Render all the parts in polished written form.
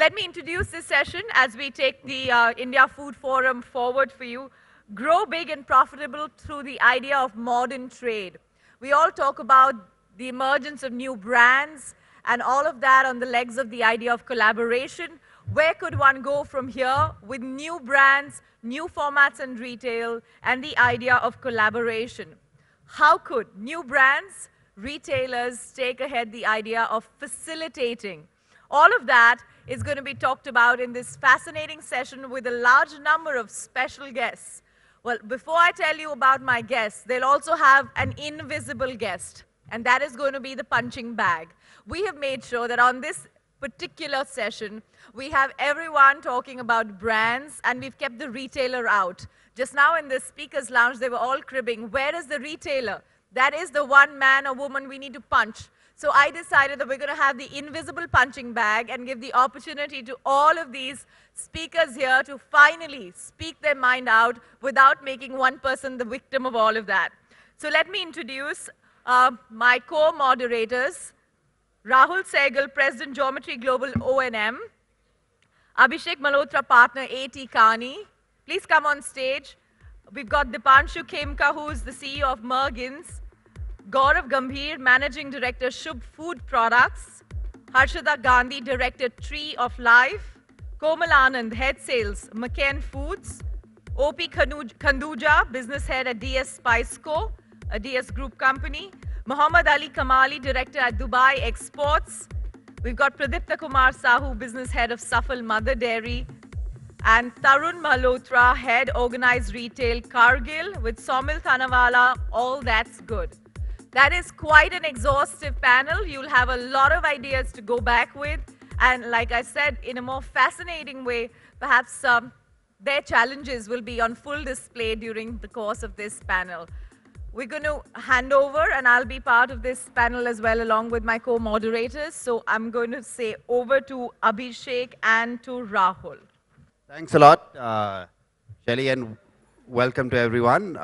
Let me introduce this session as we take the India Food Forum forward for you. Grow big and profitable through the idea of modern trade. We all talk about the emergence of new brands and all of that on the legs of the idea of collaboration. Where could one go from here with new brands, new formats and retail, and the idea of collaboration? How could new brands, retailers take ahead the idea of facilitating? All of that is going to be talked about in this fascinating session with a large number of special guests. Well, before I tell you about my guests, they'll also have an invisible guest, and that is going to be the punching bag. We have made sure that on this particular session, we have everyone talking about brands, and we've kept the retailer out. Just now in the speaker's lounge, they were all cribbing, where is the retailer? That is the one man or woman we need to punch. So I decided that we're going to have the invisible punching bag and give the opportunity to all of these speakers here to finally speak their mind out without making one person the victim of all of that. So let me introduce my co-moderators, Rahul Sehgal, President, Geometry Global O&M, Abhishek Malhotra, Partner, A.T. Carney. Please come on stage. We've got Dipanshu Khemka, who's the CEO of Mergins, Gaurav Gambhir, Managing Director, Shubh Food Products, Harshada Gandhi, Director, Tree of Life, Komal Anand, Head Sales, McCain Foods, O.P. Khanduja, Business Head at DS Spiceco, a DS Group company, Muhammad Ali Kamali, Director at Dubai Exports. We've got Pradipta Kumar Sahu, Business Head of Safal Mother Dairy, and Tarun Malhotra, Head Organized Retail, Cargill, with Somil Thanawala, All That's Good. That is quite an exhaustive panel. You'll have a lot of ideas to go back with. And like I said, in a more fascinating way, perhaps their challenges will be on full display during the course of this panel. We're going to hand over, and I'll be part of this panel as well, along with my co-moderators. So I'm going to say over to Abhishek and to Rahul. Thanks a lot, Shelley, and welcome to everyone.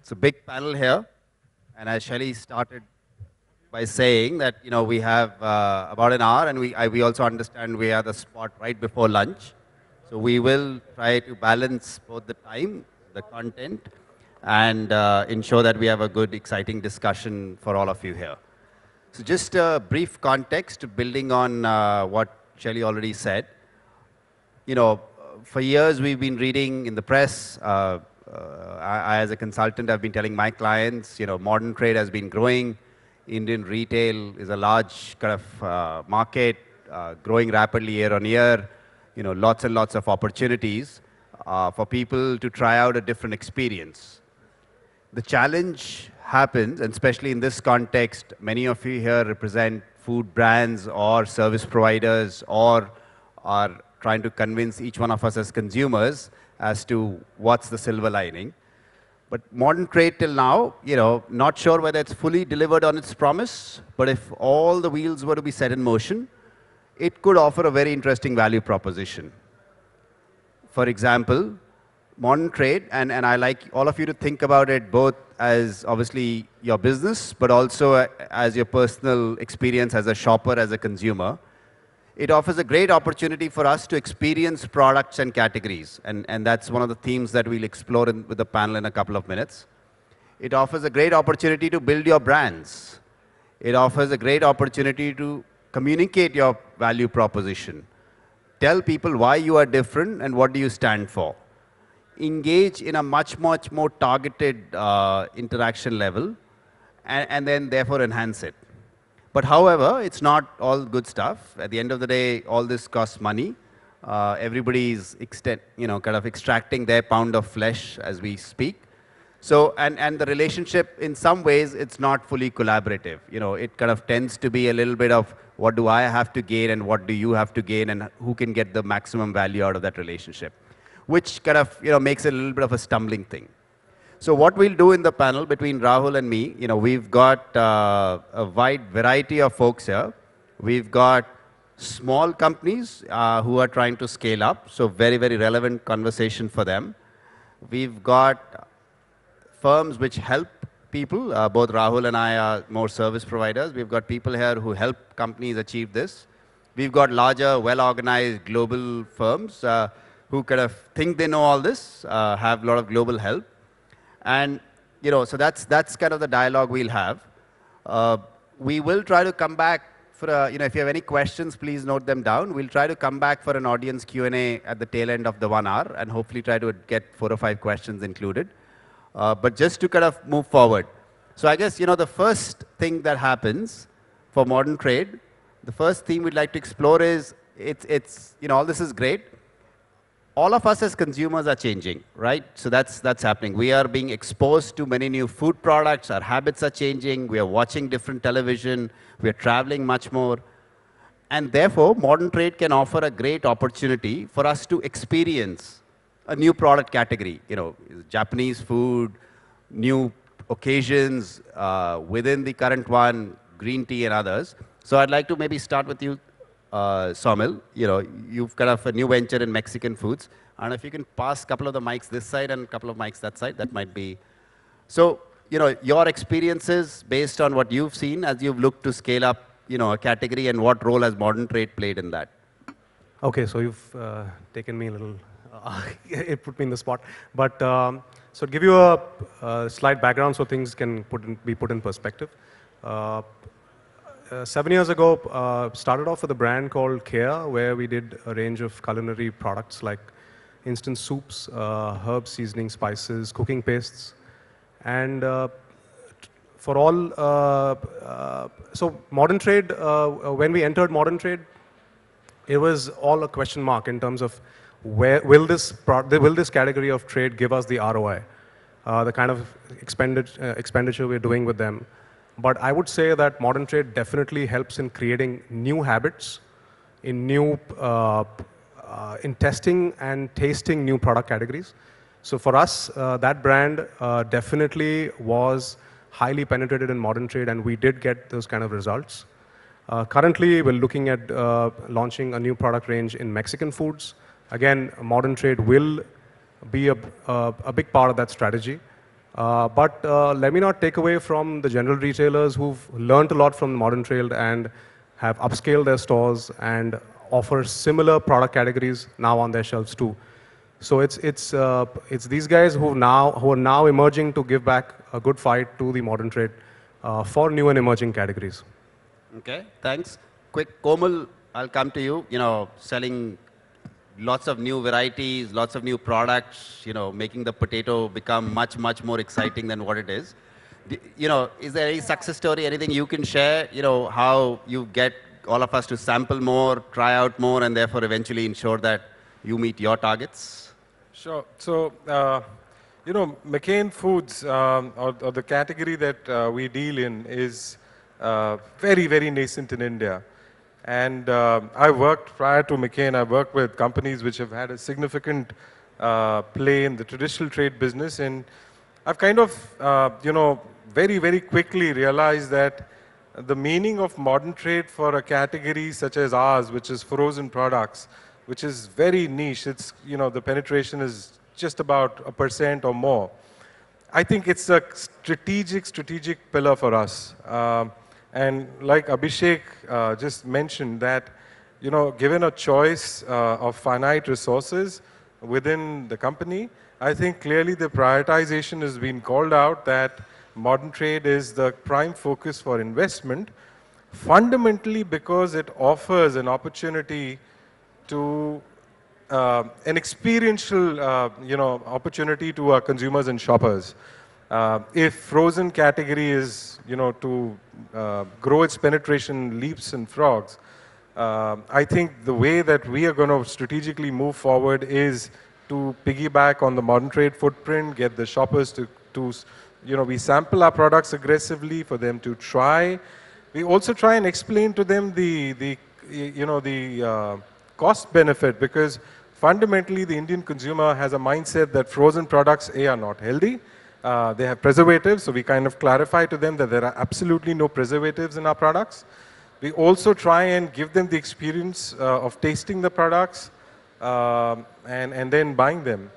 It's a big panel here. And as Shelley started by saying that, we have about an hour, and we also understand we are the spot right before lunch. So we will try to balance both the time, the content, and ensure that we have a good, exciting discussion for all of you here. So just a brief context, building on what Shelley already said. For years we've been reading in the press. I, as a consultant, have been telling my clients, modern trade has been growing. Indian retail is a large kind of market, growing rapidly year on year. Lots and lots of opportunities for people to try out a different experience. The challenge happens, and especially in this context, many of you here represent food brands or service providers, or are trying to convince each one of us as consumers as to what's the silver lining. But modern trade till now, not sure whether it's fully delivered on its promise, but if all the wheels were to be set in motion, it could offer a very interesting value proposition. For example, modern trade, and I like all of you to think about it both as obviously your business, but also as your personal experience as a shopper, as a consumer. It offers a great opportunity for us to experience products and categories, and that's one of the themes that we'll explore with the panel in a couple of minutes. It offers a great opportunity to build your brands. It offers a great opportunity to communicate your value proposition. Tell people why you are different and what do you stand for. Engage in a much more targeted interaction level, and then therefore enhance it. But however, it's not all good stuff. At the end of the day, all this costs money. Everybody's kind of extracting their pound of flesh as we speak. So, and the relationship, in some ways, it's not fully collaborative. It kind of tends to be a little bit of what do I have to gain and what do you have to gain, and who can get the maximum value out of that relationship, which kind of makes it a little bit of a stumbling thing. So what we'll do in the panel between Rahul and me, we've got a wide variety of folks here. We've got small companies who are trying to scale up, so very, very relevant conversation for them. We've got firms which help people. Both Rahul and I are more service providers. We've got people here who help companies achieve this. We've got larger, well-organized global firms who kind of think they know all this, have a lot of global help. And so that's kind of the dialogue we'll have. Uh, we will try to come back for if you have any questions, please note them down. We'll try to come back for an audience Q&A at the tail end of the 1 hour and hopefully try to get 4 or 5 questions included. But just to kind of move forward. So I guess, the first thing that happens for modern trade, the first theme we'd like to explore is, all this is great. All of us as consumers are changing, right? So that's happening. We are being exposed to many new food products. Our habits are changing. We are watching different television. We are traveling much more. And therefore, modern trade can offer a great opportunity for us to experience a new product category. Japanese food, new occasions within the current one, green tea and others. So I'd like to maybe start with you, Somil. You've kind of a new venture in Mexican foods. And if you can pass a couple of the mics this side and a couple of mics that side, that might be. So, your experiences based on what you've seen as you've looked to scale up, a category, and what role has modern trade played in that? Okay, so you've taken me a little, it put me in the spot. But so to give you a slight background so things can be put in perspective. 7 years ago, started off with a brand called Care, where we did a range of culinary products like instant soups, herb seasoning, spices, cooking pastes. And for all, so modern trade, when we entered modern trade, it was all a question mark in terms of will this category of trade give us the ROI, the kind of expenditure we're doing with them. But I would say that modern trade definitely helps in creating new habits, in testing and tasting new product categories. So for us, that brand definitely was highly penetrated in modern trade, and we did get those kind of results. Currently, we're looking at launching a new product range in Mexican foods. Again, modern trade will be a big part of that strategy. But let me not take away from the general retailers who've learned a lot from modern trade and have upscaled their stores and offer similar product categories now on their shelves too. So it's these guys who are now emerging to give back a good fight to the modern trade for new and emerging categories. Okay, thanks. Quick, Komal, I'll come to you. Selling lots of new varieties, lots of new products, making the potato become much, much more exciting than what it is. Is there any success story, anything you can share, how you get all of us to sample more, try out more, and therefore eventually ensure that you meet your targets? Sure. So, McCain Foods, or the category that we deal in is very, very nascent in India. And I worked, prior to McCain, I worked with companies which have had a significant play in the traditional trade business. And I've kind of, very, very quickly realized that the meaning of modern trade for a category such as ours, which is frozen products, which is very niche, it's, the penetration is just about 1% or more. I think it's a strategic pillar for us. And like Abhishek just mentioned that, given a choice of finite resources within the company, I think clearly the prioritization has been called out that modern trade is the prime focus for investment, fundamentally because it offers an opportunity to an experiential, opportunity to our consumers and shoppers. If frozen category is, to grow its penetration leaps and frogs, I think the way that we are going to strategically move forward is to piggyback on the modern trade footprint, get the shoppers to we sample our products aggressively for them to try. We also try and explain to them the cost benefit, because fundamentally the Indian consumer has a mindset that frozen products, A, are not healthy. They have preservatives, so we kind of clarify to them that there are absolutely no preservatives in our products. We also try and give them the experience of tasting the products and then buying them.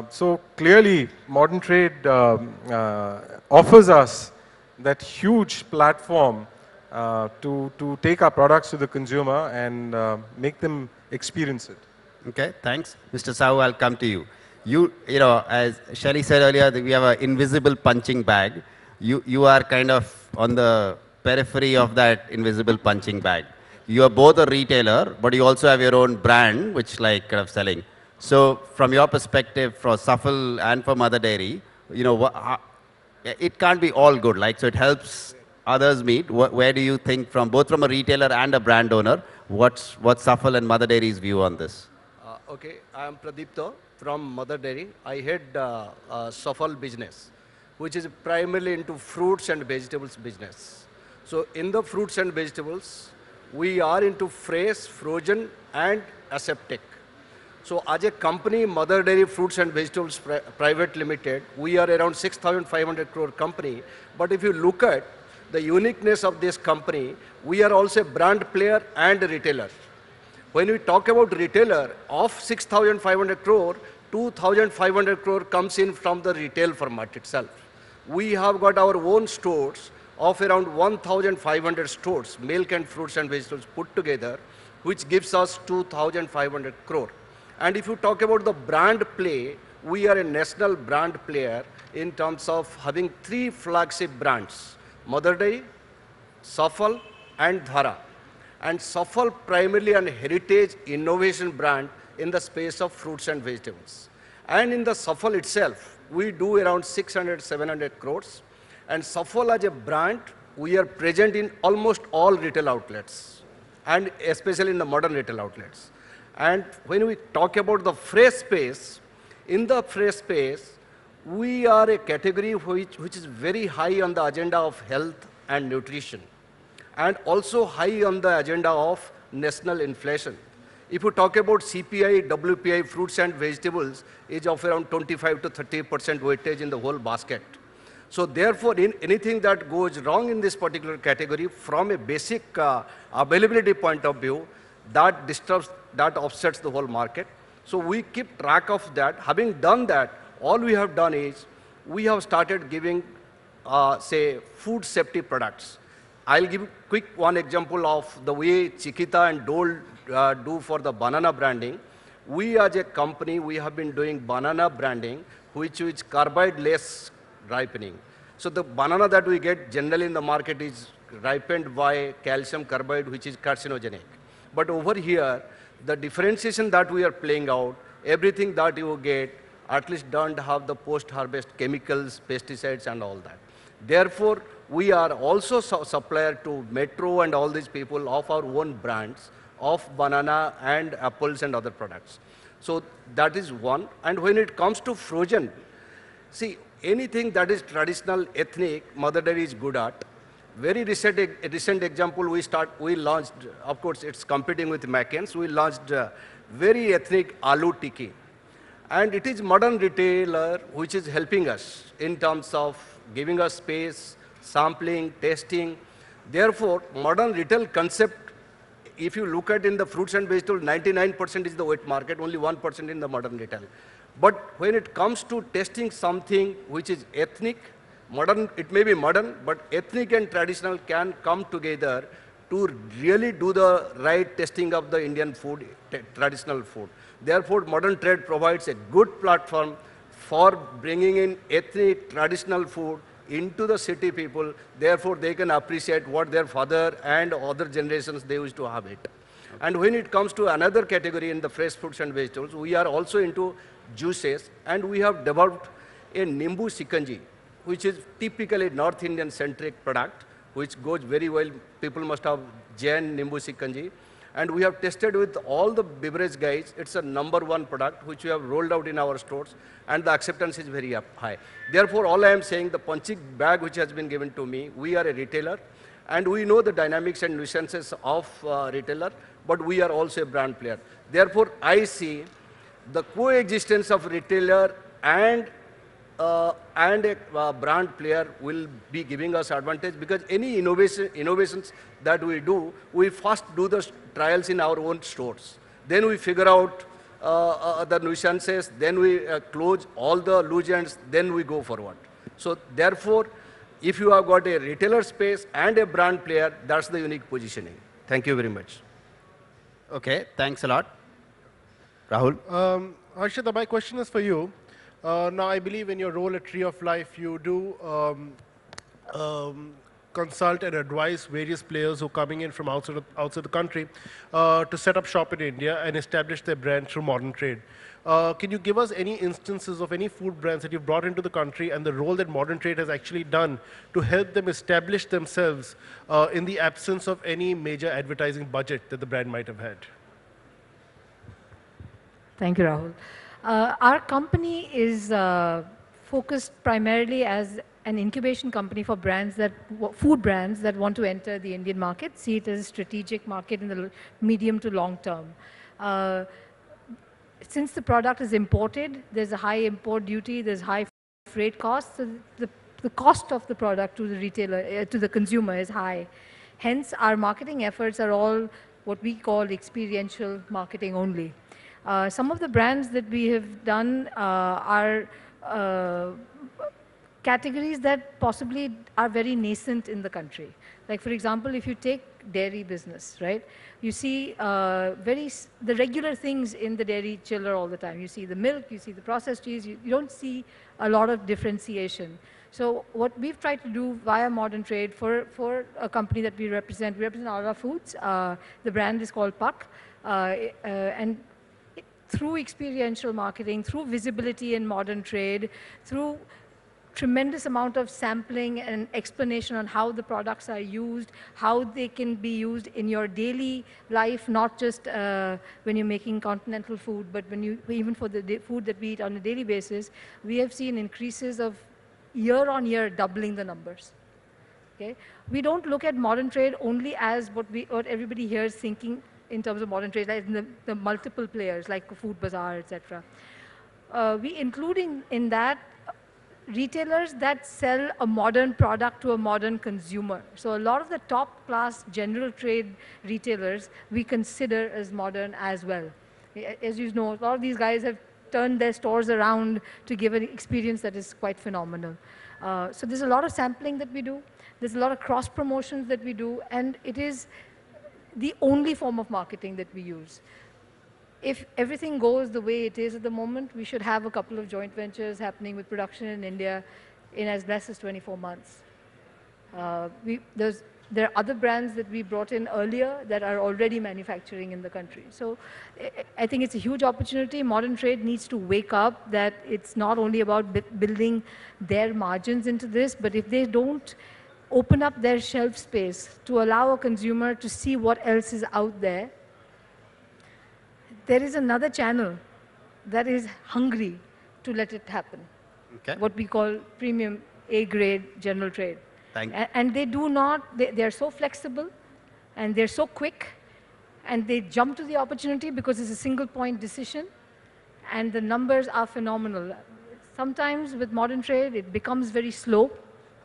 So clearly, modern trade offers us that huge platform to take our products to the consumer and make them experience it. Okay, thanks. Mr. Sahu, I'll come to you. You know, as Shelly said earlier, that we have an invisible punching bag. You are kind of on the periphery of that invisible punching bag. You are both a retailer, but you also have your own brand, which like kind of selling. So from your perspective, for Shuffle and for Mother Dairy, you know, it can't be all good. Like, so it helps others meet. Where do you think, from both from a retailer and a brand owner, what's Shuffle and Mother Dairy's view on this? Okay, I am Pradipto from Mother Dairy. I head Shuffle business, which is primarily into fruits and vegetables business. So in the fruits and vegetables, we are into fresh, frozen, and aseptic. So as a company, Mother Dairy Fruits and Vegetables Private Limited, we are around 6,500 crore company. But if you look at the uniqueness of this company, we are also a brand player and a retailer. When we talk about retailer, of 6,500 crore, 2,500 crore comes in from the retail format itself. We have got our own stores of around 1,500 stores, milk and fruits and vegetables put together, which gives us 2,500 crore. And if you talk about the brand play, we are a national brand player in terms of having 3 flagship brands, Mother Dairy, Shuffle, and Dhara. And Shuffle primarily an heritage innovation brand in the space of fruits and vegetables. And in the Shuffle itself, we do around 600, 700 crores. And Shuffle as a brand, we are present in almost all retail outlets, and especially in the modern retail outlets. And when we talk about the fresh space, in the fresh space, we are a category which is very high on the agenda of health and nutrition, and also high on the agenda of national inflation. If you talk about CPI, WPI, fruits and vegetables, is of around 25 to 30% weightage in the whole basket. So therefore, in anything that goes wrong in this particular category, from a basic availability point of view, that disturbs, that upsets the whole market. So we keep track of that. Having done that, all we have done is, we have started giving, say, food safety products. I'll give quick one example of the way Chiquita and Dole do for the banana branding. We as a company, we have been doing banana branding, which is carbide-less ripening. So the banana that we get generally in the market is ripened by calcium carbide, which is carcinogenic. But over here, the differentiation that we are playing out, everything that you get, at least don't have the post-harvest chemicals, pesticides, and all that. Therefore, we are also supplier to Metro and all these people of our own brands of banana and apples and other products. So that is one. And when it comes to frozen, see, anything that is traditional, ethnic, Mother Dairy is good at. Very recent example, we launched, of course, it's competing with McCain's, we launched very ethnic aloo tikki. And it is modern retailer which is helping us in terms of giving us space, sampling, testing. Therefore, modern retail concept, if you look at in the fruits and vegetables, 99% is the wet market, only 1% in the modern retail. But when it comes to testing something which is ethnic, modern, it may be modern, but ethnic and traditional can come together to really do the right testing of the Indian food, traditional food. Therefore, modern trade provides a good platform for bringing in ethnic, traditional food into the city people. Therefore, they can appreciate what their father and other generations they used to have it. And when it comes to another category in the fresh fruits and vegetables, we are also into juices, and we have developed a Nimbu Sikanji, which is typically North Indian centric product, which goes very well. People must have Jain Nimbu Sikanji. And we have tested with all the beverage guys. It's a #1 product which we have rolled out in our stores, and the acceptance is very high. Therefore, all I am saying, the punching bag which has been given to me, we are a retailer, and we know the dynamics and nuisances of retailer, but we are also a brand player. Therefore, I see the coexistence of retailer and a brand player will be giving us advantage, because any innovations that we do, we first do the trials in our own stores. Then we figure out the nuisances, then we close all the loose ends, then we go forward. So therefore, if you have got a retailer space and a brand player, that's the unique positioning. Thank you very much. Okay, thanks a lot. Rahul? Harshita, my question is for you. Now, I believe in your role at Tree of Life, you do consult and advise various players who are coming in from outside the country to set up shop in India and establish their brand through modern trade. Can you give us any instances of any food brands that you've brought into the country and the role that modern trade has actually done to help them establish themselves in the absence of any major advertising budget that the brand might have had? Thank you, Rahul. Our company is focused primarily as an incubation company for brands that, food brands that want to enter the Indian market, see it as a strategic market in the medium to long term. Since the product is imported, there's a high import duty, there's high freight costs, so the cost of the product to the retailer, to the consumer is high. Hence, our marketing efforts are all what we call experiential marketing only. Some of the brands that we have done are categories that possibly are very nascent in the country. Like, for example, if you take dairy business, right? You see the regular things in the dairy chiller all the time. You see the milk, you see the processed cheese, you don't see a lot of differentiation. So what we've tried to do via modern trade for a company that we represent Aura Foods. The brand is called Puck. And through experiential marketing, through visibility in modern trade, through tremendous amount of sampling and explanation on how the products are used, how they can be used in your daily life, not just when you're making continental food, but even for the food that we eat on a daily basis, we have seen increases of year on year doubling the numbers. Okay? We don't look at modern trade only as what everybody here is thinking in terms of modern trade, like the multiple players like Food Bazaar, etc. We including in that retailers that sell a modern product to a modern consumer. So a lot of the top class general trade retailers we consider as modern as well. As you know, a lot of these guys have turned their stores around to give an experience that is quite phenomenal. So there's a lot of sampling that we do. There's a lot of cross promotions that we do, and it is the only form of marketing that we use. If everything goes the way it is at the moment, we should have a couple of joint ventures happening with production in India in as less as 24 months. There are other brands that we brought in earlier that are already manufacturing in the country. So I think it's a huge opportunity. Modern trade needs to wake up that it's not only about building their margins into this, but if they don't open up their shelf space to allow a consumer to see what else is out there, there is another channel that is hungry to let it happen. Okay. What we call premium A-grade general trade. And they do not, they're so flexible and they're so quick and they jump to the opportunity because it's a single point decision and the numbers are phenomenal. Sometimes with modern trade, it becomes very slow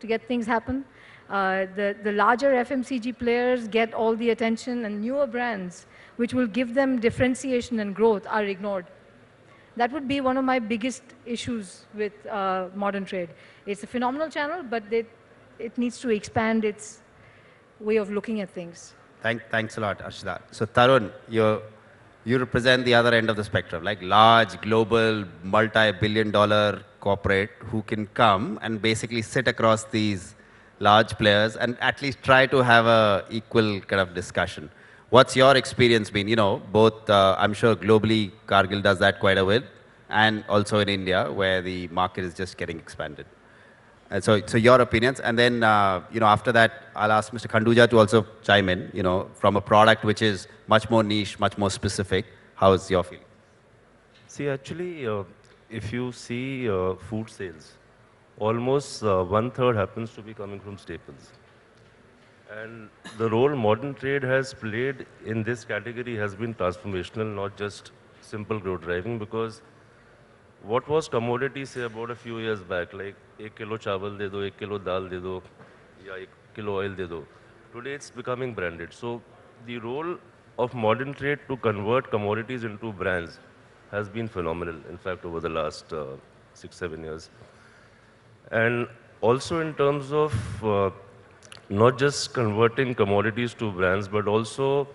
to get things happen. The larger FMCG players get all the attention and newer brands, which will give them differentiation and growth, are ignored. That would be one of my biggest issues with modern trade. It's a phenomenal channel, but it needs to expand its way of looking at things. Thanks a lot, Ashita. So Tarun, you represent the other end of the spectrum, like large, global, multi-billion-dollar corporate who can come and basically sit across these large players and at least try to have a equal kind of discussion. What's your experience been? You know, both, I'm sure globally, Cargill does that quite a bit, and also in India, where the market is just getting expanded. And so your opinions, and then, you know, after that, I'll ask Mr. Khanduja to also chime in, you know, from a product which is much more niche, much more specific. How's your feeling? See, actually, if you see food sales, almost 1/3 happens to be coming from staples. And the role modern trade has played in this category has been transformational, not just simple growth driving, because what was commodity, say, about a few years back, like 1 kilo chawal de do, 1 kilo dal de do, ya 1 kilo oil de do. Today it's becoming branded. So the role of modern trade to convert commodities into brands has been phenomenal, in fact, over the last 6-7 years. And also in terms of not just converting commodities to brands, but also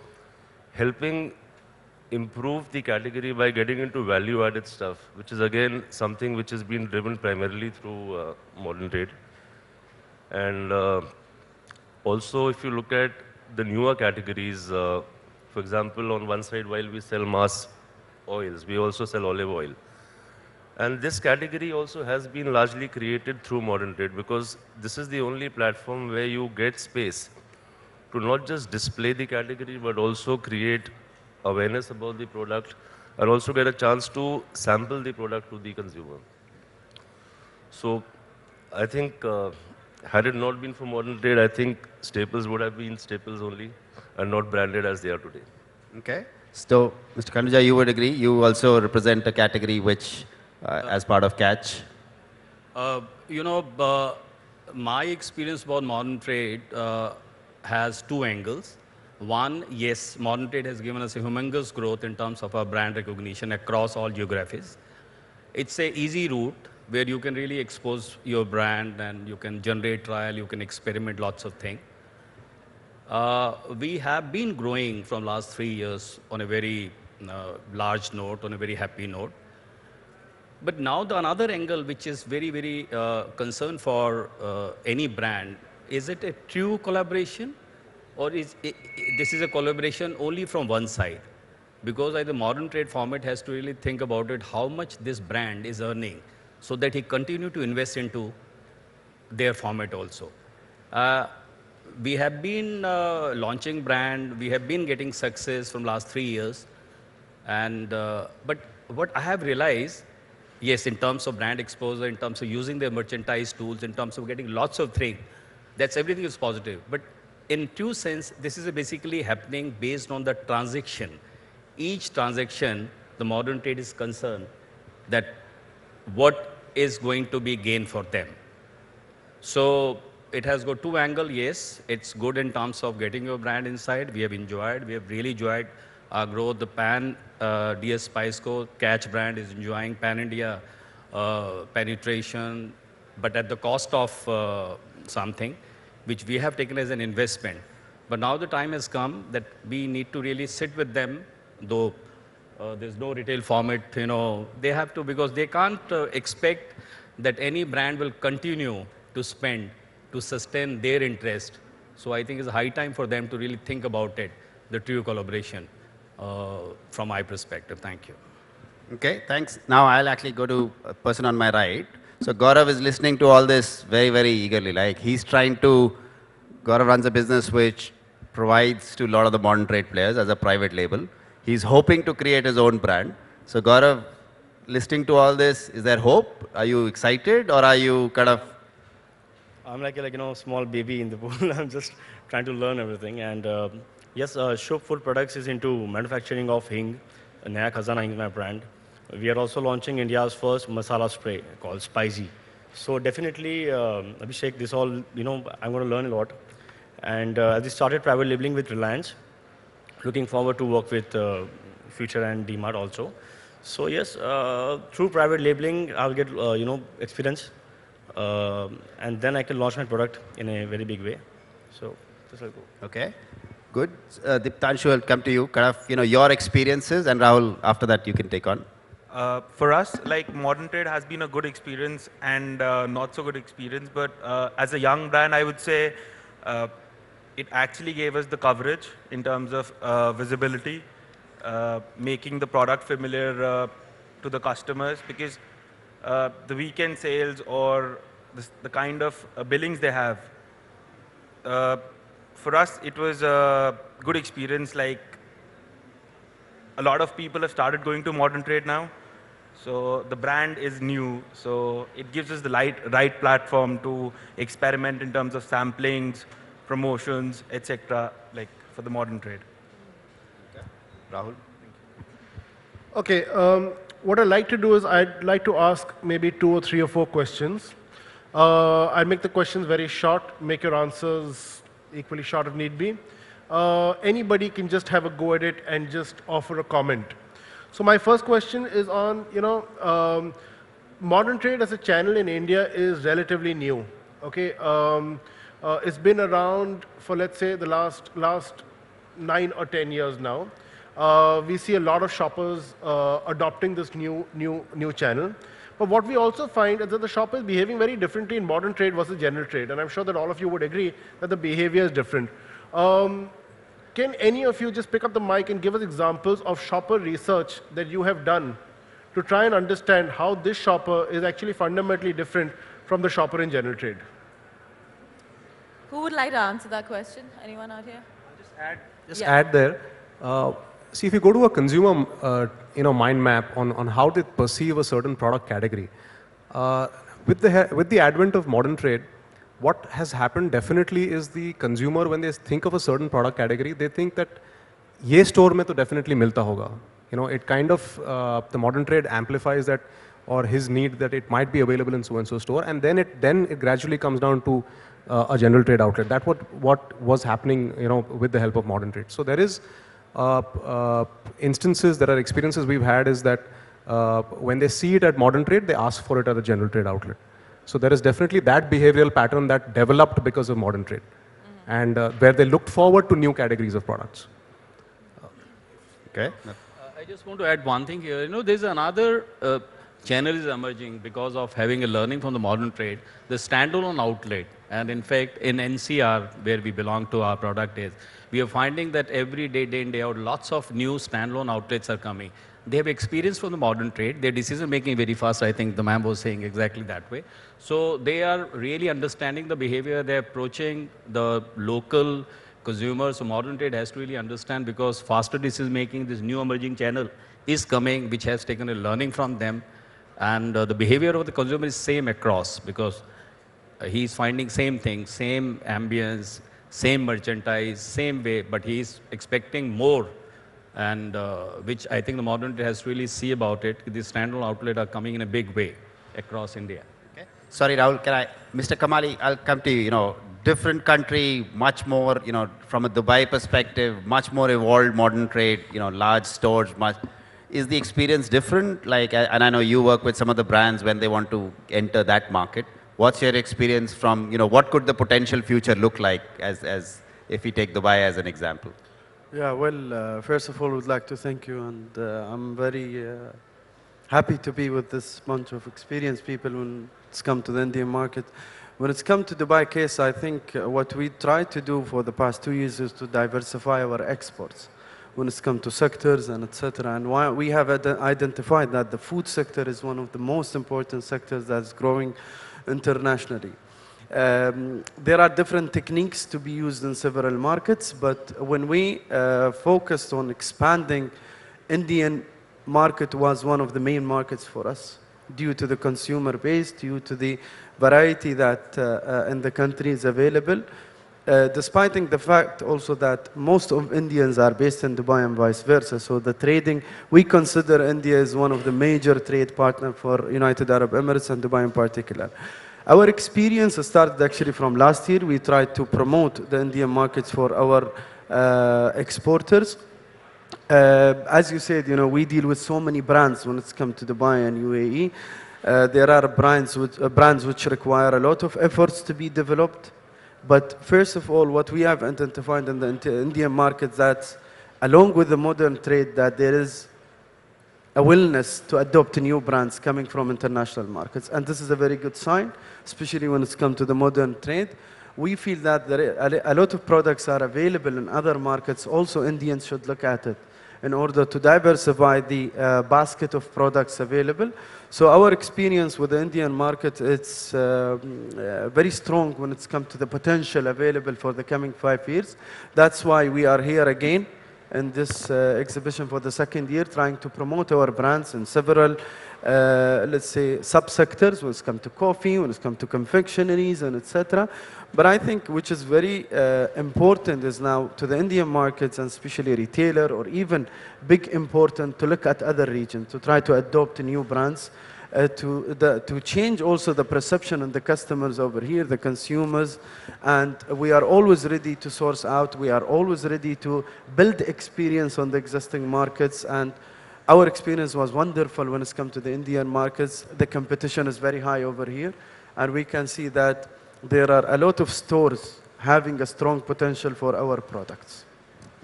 helping improve the category by getting into value-added stuff, which is again something which has been driven primarily through modern trade. And also, if you look at the newer categories, for example, on one side, while we sell mass oils, we also sell olive oil. And this category also has been largely created through modern trade because this is the only platform where you get space to not just display the category, but also create awareness about the product and also get a chance to sample the product to the consumer. So I think had it not been for modern trade, I think staples would have been staples only and not branded as they are today. Okay. So, Mr. Kanuja, you would agree? You also represent a category which, as part of Catch. You know, my experience about modern trade has two angles. One, yes, modern trade has given us a humongous growth in terms of our brand recognition across all geographies. It's a easy route where you can really expose your brand and you can generate trial, you can experiment lots of things. We have been growing from last 3 years on a very large note, on a very happy note. But now the another angle which is very, very concern for any brand, is it a true collaboration or is this is a collaboration only from one side? Because the modern trade format has to really think about it, how much this brand is earning so that he continue to invest into their format also. We have been launching brand, we have been getting success from last 3 years. And, but what I have realized, yes, in terms of brand exposure, in terms of using their merchandise tools, in terms of getting lots of things, that's everything is positive. But in true sense, this is basically happening based on the transaction. Each transaction, the modern trade is concerned that what is going to be gain for them. So it has got two angles, yes. It's good in terms of getting your brand inside. We have really enjoyed our growth. The Pan DS Spiceco Catch brand is enjoying Pan-India penetration, but at the cost of something which we have taken as an investment. But now the time has come that we need to really sit with them, though there's no retail format, you know, they have to, because they can't expect that any brand will continue to spend to sustain their interest. So I think it's high time for them to really think about it, the true collaboration from my perspective. Thank you. Okay, thanks. Now I'll actually go to a person on my right. So Gaurav is listening to all this very, very eagerly. Like he's trying to, Gaurav runs a business which provides to a lot of the modern trade players as a private label. He's hoping to create his own brand. So Gaurav, listening to all this, is there hope? Are you excited or are you kind of? I'm like a small baby in the pool. I'm just trying to learn everything. And yes, Shub Food Products is into manufacturing of hing. Naya Khazana Hing is my brand. We are also launching India's first masala spray called Spicy. So definitely, Abhishek, this all, I'm going to learn a lot. And as we started private labeling with Reliance, looking forward to work with Future and DMart also. So yes, through private labeling, I'll get, experience. And then I can launch my product in a very big way. So this will go. Okay, good. Diptanshu, will come to you. Kind of, your experiences, and Rahul, after that, you can take on. For us, like modern trade has been a good experience and not so good experience. But as a young brand, I would say it actually gave us the coverage in terms of visibility, making the product familiar to the customers, because the weekend sales or the kind of billings they have, for us it was a good experience. Like a lot of people have started going to modern trade now, so the brand is new, so it gives us the right platform to experiment in terms of samplings, promotions, etc., like for the modern trade. Okay. Rahul? Okay, what I'd like to do is I'd like to ask maybe 2 or 3 or 4 questions. I'll make the questions very short, make your answers equally short if need be. Anybody can just have a go at it and just offer a comment. So my first question is on, modern trade as a channel in India is relatively new. Okay, it's been around for, let's say, the last 9 or 10 years now. We see a lot of shoppers adopting this new channel. But what we also find is that the shopper is behaving very differently in modern trade versus general trade, and I'm sure that all of you would agree that the behavior is different. Can any of you just pick up the mic and give us examples of shopper research that you have done to try and understand how this shopper is actually fundamentally different from the shopper in general trade? Who would like to answer that question? Anyone out here? Just add there. See, if you go to a consumer, mind map on how they perceive a certain product category, with the advent of modern trade, what has happened definitely is the consumer, when they think of a certain product category, they think that ye store mein to definitely milta hoga. It kind of the modern trade amplifies that, or his need that it might be available in so and so store, and then it gradually comes down to a general trade outlet. That's what was happening, with the help of modern trade. So there is instances, there are experiences we've had is that when they see it at modern trade, they ask for it at a general trade outlet. So there is definitely that behavioral pattern that developed because of modern trade, and where they looked forward to new categories of products. Okay. I just want to add one thing here. There's another channel is emerging because of having a learning from the modern trade, the standalone outlet. And in fact, in NCR, where we belong to, our product is, we are finding that every day, day in, day out, lots of new standalone outlets are coming. They have experience from the modern trade. Their decision making very fast. I think the ma'am was saying exactly that way. So they are really understanding the behavior. They're approaching the local consumers. So modern trade has to really understand, because faster decision making, this new emerging channel is coming, which has taken a learning from them. And the behavior of the consumer is same across, because he's finding same thing, same ambience, same merchandise, same way, but he's expecting more, and which I think the modern trade has to really see about it. These standalone outlets are coming in a big way across India. Okay. Sorry, Rahul, Mr. Kamali, I'll come to you. Different country, much more, from a Dubai perspective, much more evolved modern trade, large stores, is the experience different? And I know you work with some of the brands when they want to enter that market. What's your experience from, what could the potential future look like as if we take Dubai as an example? Yeah, well, first of all, I would like to thank you, and I'm very happy to be with this bunch of experienced people when it's come to the Indian market. When it's come to Dubai case, I think what we tried to do for the past 2 years is to diversify our exports when it's come to sectors and etc. And why we have identified that the food sector is one of the most important sectors that's growing internationally. There are different techniques to be used in several markets, but when we focused on expanding, Indian market was one of the main markets for us due to the consumer base, due to the variety that in the country is available, despite the fact also that most of Indians are based in Dubai and vice versa. So the trading, we consider India as one of the major trade partners for United Arab Emirates and Dubai in particular. Our experience started actually from last year. We tried to promote the Indian markets for our exporters. As you said, we deal with so many brands when it's come to Dubai and UAE. There are brands which require a lot of efforts to be developed. But first of all, what we have identified in the Indian market, that along with the modern trade, that there is a willingness to adopt new brands coming from international markets. And this is a very good sign, especially when it's come to the modern trade. We feel that a lot of products are available in other markets. Also, Indians should look at it in order to diversify the basket of products available. So our experience with the Indian market, it's very strong when it's come to the potential available for the coming 5 years. That's why we are here again in this exhibition for the second year, trying to promote our brands in several, let's say, subsectors when it's come to coffee, when it's come to confectionaries, and etc. But I think which is very important is now to the Indian markets, and especially retailer or even big important, to look at other regions, to try to adopt new brands, to change also the perception of the customers over here, the consumers. And we are always ready to source out. We are always ready to build experience on the existing markets. And our experience was wonderful when it's come to the Indian markets. The competition is very high over here. And we can see that there are a lot of stores having a strong potential for our products.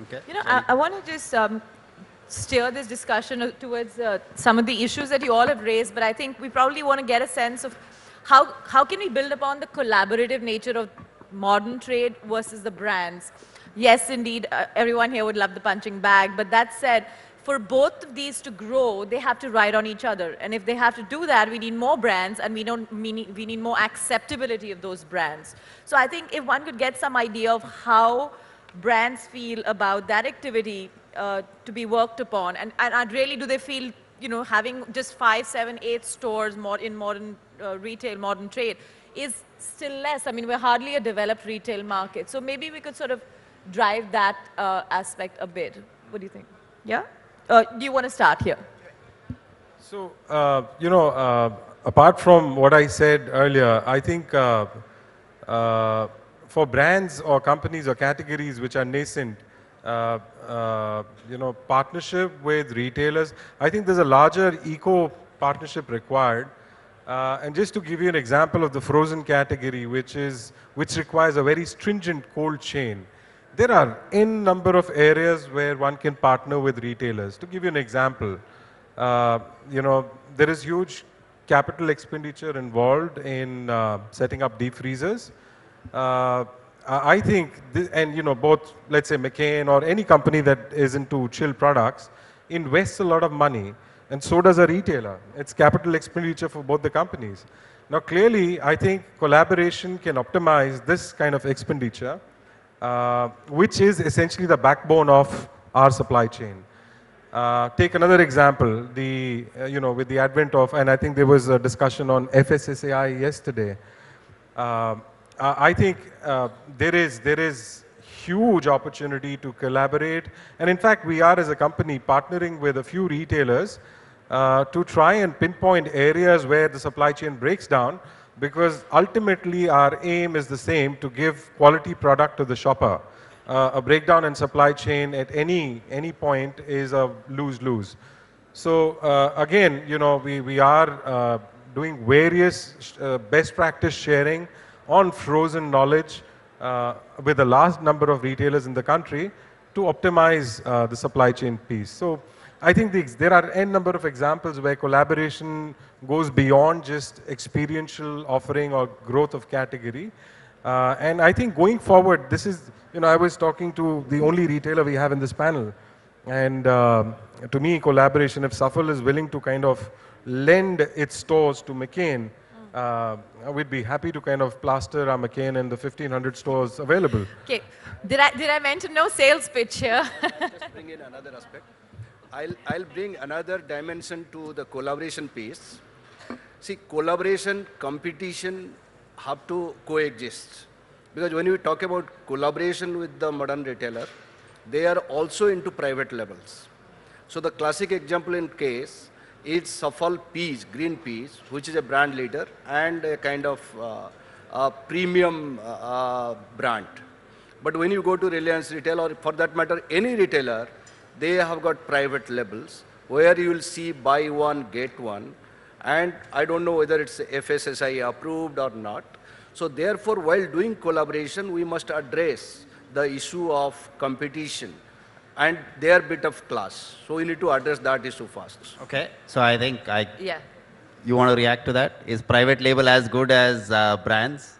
Okay. You know, I want to just steer this discussion towards some of the issues that you all have raised, but I think we probably want to get a sense of how can we build upon the collaborative nature of modern trade versus the brands. Yes, indeed, everyone here would love the punching bag, but that said, for both of these to grow, they have to ride on each other. And if they have to do that, we need more brands and we need more acceptability of those brands. So I think if one could get some idea of how brands feel about that activity to be worked upon, and really do they feel, you know, having just 5, 7, 8 stores in modern retail, modern trade is still less. I mean, we're hardly a developed retail market. So maybe we could sort of drive that aspect a bit. What do you think? Yeah? Do you want to start here? So, you know, apart from what I said earlier, I think for brands or companies or categories which are nascent, you know, partnership with retailers, I think there's a larger eco partnership required. And just to give you an example of the frozen category, which requires a very stringent cold chain, there are n number of areas where one can partner with retailers. To give you an example, you know, there is huge capital expenditure involved in setting up deep freezers. I think, and you know, both, let's say McCain or any company that is into chill products invests a lot of money, and so does a retailer. It's capital expenditure for both the companies. Now, clearly, I think collaboration can optimize this kind of expenditure, which is essentially the backbone of our supply chain. Take another example, you know, with the advent of, and I think there was a discussion on FSSAI yesterday. I think there is huge opportunity to collaborate, and in fact, we are as a company partnering with a few retailers to try and pinpoint areas where the supply chain breaks down, because ultimately our aim is the same, to give quality product to the shopper. A breakdown in supply chain at any point is a lose-lose. So again, you know, we are doing various best practice sharing on frozen knowledge with a large number of retailers in the country to optimize the supply chain piece. So I think there are n number of examples where collaboration goes beyond just experiential offering or growth of category. And I think going forward, this is, you know, I was talking to the only retailer we have in this panel. And to me, collaboration, if Safal is willing to kind of lend its stores to McCain, we'd be happy to kind of plaster our McCain and the 1,500 stores available. Okay. Did I mention no sales pitch here? Just bring in another aspect. I'll bring another dimension to the collaboration piece. See, collaboration, competition have to coexist. Because when you talk about collaboration with the modern retailer, they are also into private labels. So the classic example in case is Safal Peas, green peas, which is a brand leader and a kind of a premium brand. But when you go to Reliance Retail, or for that matter, any retailer, they have got private labels where you will see buy one, get one. And I don't know whether it's FSSAI approved or not. So therefore, while doing collaboration, we must address the issue of competition and their bit of class. So we need to address that issue first. Okay. So I think Yeah. you want to react to that? Is private label as good as brands?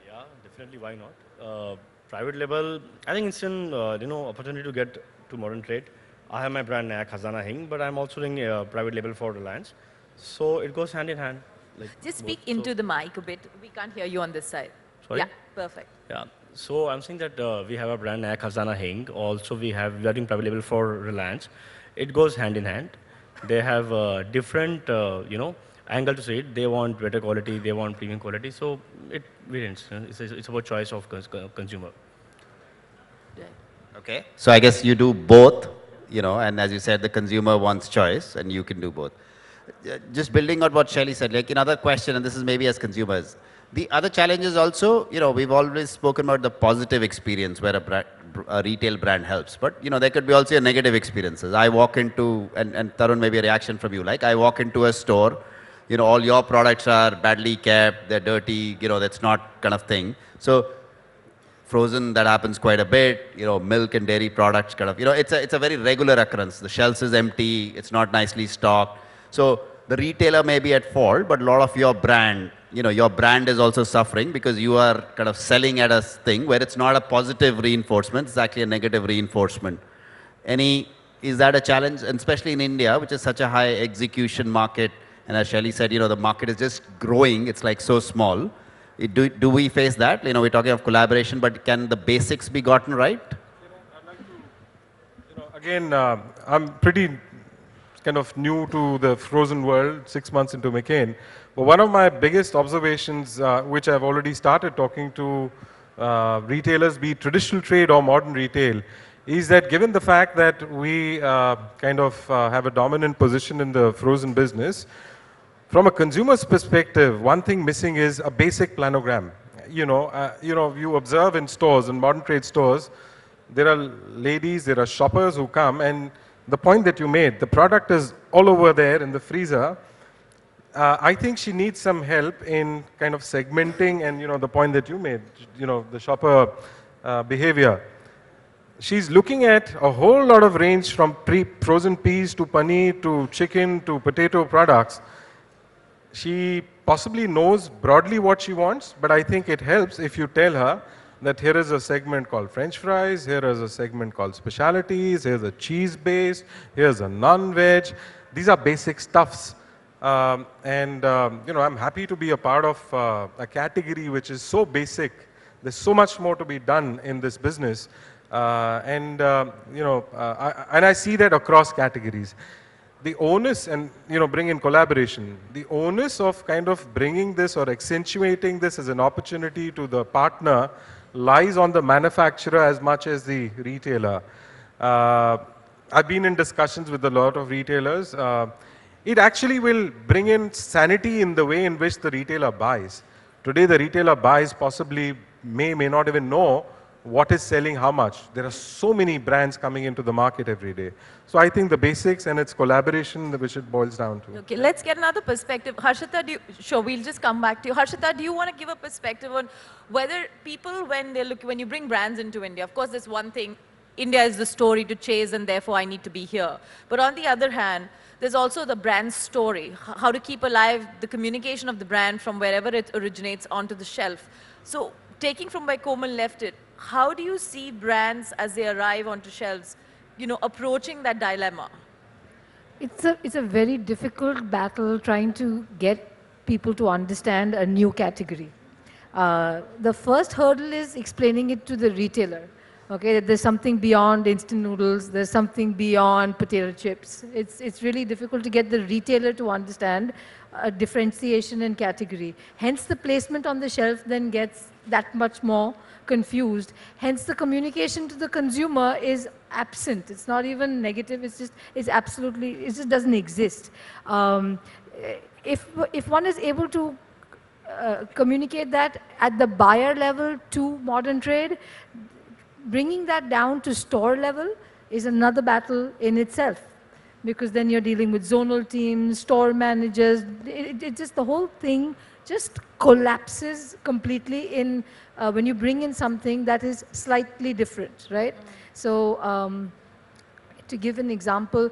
Yeah, definitely. Why not? Private label, I think it's an you know, opportunity to get to modern trade. I have my brand Naya Khazana Hing, but I'm also doing a private label for Reliance. So it goes hand in hand. Like Just speak both. into the mic a bit. We can't hear you on this side. Sorry? Yeah, perfect. Yeah. So I'm saying that we have a brand Naya Khazana Hing. Also, we are doing private label for Reliance. It goes hand in hand. They have different, you know, angle to see it. They want better quality. They want premium quality. So it varies. It's about choice of consumer. Okay. So I guess you do both, you know, and as you said, the consumer wants choice and you can do both. Just building on what Shelly said, like another question, and this is maybe as consumers. The other challenge is also, you know, we've always spoken about the positive experience where a retail brand helps. But, you know, there could be also a negative experiences. I walk into, and Tarun, maybe a reaction from you, like I walk into a store, all your products are badly kept, they're dirty, that's not kind of thing. So frozen, that happens quite a bit. Milk and dairy products kind of, it's a very regular occurrence. The shelves is empty, it's not nicely stocked. So the retailer may be at fault, but a lot of your brand, your brand is also suffering because you are kind of selling at a thing where it's not a positive reinforcement, it's actually a negative reinforcement. Is that a challenge? And especially in India, which is such a high execution market, and as Shelly said, the market is just growing, it's like so small. Do we face that? We're talking of collaboration, but can the basics be gotten right? I'd like to, again, I'm pretty kind of new to the frozen world, 6 months into McCain. But one of my biggest observations, which I've already started talking to retailers, be it traditional trade or modern retail, is that given the fact that we kind of have a dominant position in the frozen business, from a consumer's perspective, one thing missing is a basic planogram. You observe in stores, in modern trade stores, there are ladies, there are shoppers who come, and the point that you made, the product is all over there in the freezer. I think she needs some help in kind of segmenting and, the point that you made, the shopper behavior. She's looking at a whole lot of range from frozen peas to paneer to chicken to potato products. She possibly knows broadly what she wants, but I think it helps if you tell her that here is a segment called French fries, here is a segment called specialities, here's a cheese base, here's a non-veg. These are basic stuffs. I'm happy to be a part of a category which is so basic. There's so much more to be done in this business. And I see that across categories. The onus, and bring in collaboration, the onus of kind of bringing this or accentuating this as an opportunity to the partner lies on the manufacturer as much as the retailer. I've been in discussions with a lot of retailers. It actually will bring in sanity in the way in which the retailer buys. Today the retailer buys possibly may not even know what is selling how much. There are so many brands coming into the market every day. So I think the basics and its collaboration which it boils down to. Okay, let's get another perspective. Harshita, sure, we'll just come back to you. Harshita, do you want to give a perspective on whether people, when you bring brands into India, of course there's one thing, India is the story to chase and therefore I need to be here. But on the other hand, there's also the brand story, how to keep alive the communication of the brand from wherever it originates onto the shelf. So taking from where Komal left it, how do you see brands as they arrive onto shelves, approaching that dilemma? It's a very difficult battle trying to get people to understand a new category. The first hurdle is explaining it to the retailer. Okay, that there's something beyond instant noodles, there's something beyond potato chips. It's really difficult to get the retailer to understand a differentiation in category. Hence the placement on the shelf then gets that much more confused. Hence the communication to the consumer is absent. It's not even negative, it just doesn't exist. If one is able to communicate that at the buyer level to modern trade, bringing that down to store level is another battle in itself, because then you're dealing with zonal teams, store managers. The whole thing just collapses completely in when you bring in something that is slightly different, right? So to give an example,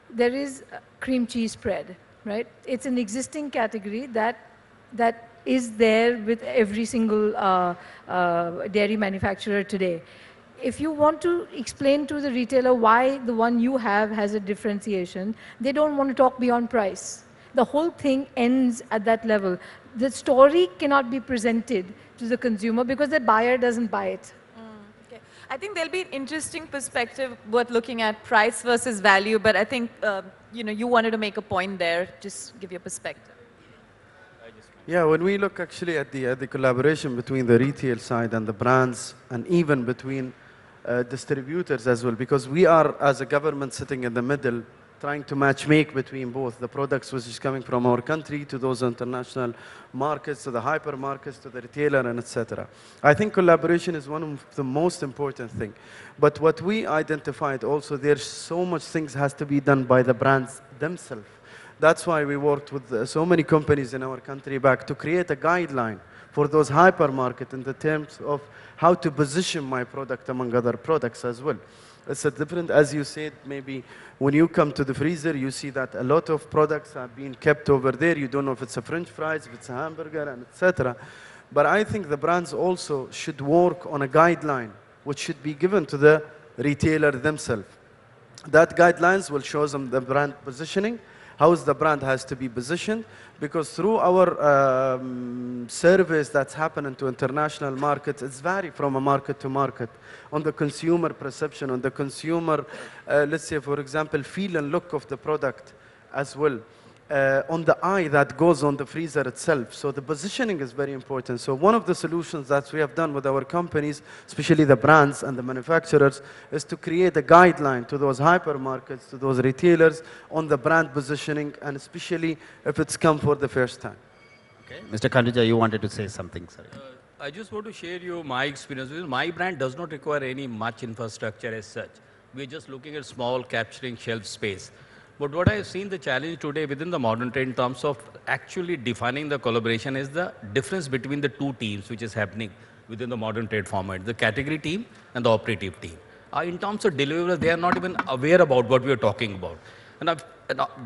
there is cream cheese spread, right? It's an existing category that is there with every single dairy manufacturer today. If you want to explain to the retailer why the one you have has a differentiation, they don't want to talk beyond price. The whole thing ends at that level. The story cannot be presented to the consumer because the buyer doesn't buy it. Okay. I think there'll be an interesting perspective worth looking at, price versus value, but I think you wanted to make a point there. Just give your perspective. Yeah, when we look actually at the collaboration between the retail side and the brands, and even between distributors as well, because we are, as a government, sitting in the middle, trying to match-make between both the products which is coming from our country to those international markets, to the hypermarkets, to the retailer, and etc. I think collaboration is one of the most important thing. But what we identified also, there's so much things has to be done by the brands themselves. That's why we worked with so many companies in our country back to create a guideline for those hypermarket in the terms of how to position my product among other products as well. It's a different, as you said, maybe when you come to the freezer, you see that a lot of products are being kept over there. You don't know if it's a French fries, if it's a hamburger, and etc. But I think the brands also should work on a guideline which should be given to the retailer themselves. That guidelines will show them the brand positioning, how the brand has to be positioned, because through our surveys that's happening to international markets, it's vary from a market to market on the consumer perception, on the consumer, let's say, for example, feel and look of the product as well. On the eye that goes on the freezer itself. So the positioning is very important. So one of the solutions that we have done with our companies, especially the brands and the manufacturers, is to create a guideline to those hypermarkets, to those retailers on the brand positioning, and especially if it's come for the first time. Okay. Mr. Khandeja, you wanted to say something, sorry. I just want to share you my experience. My brand does not require any much infrastructure as such. We're just looking at small capturing shelf space. But what I have seen the challenge today within the modern trade in terms of actually defining the collaboration is the difference between the two teams which is happening within the modern trade format, the category team and the operative team. In terms of deliverables, they are not even aware about what we are talking about. And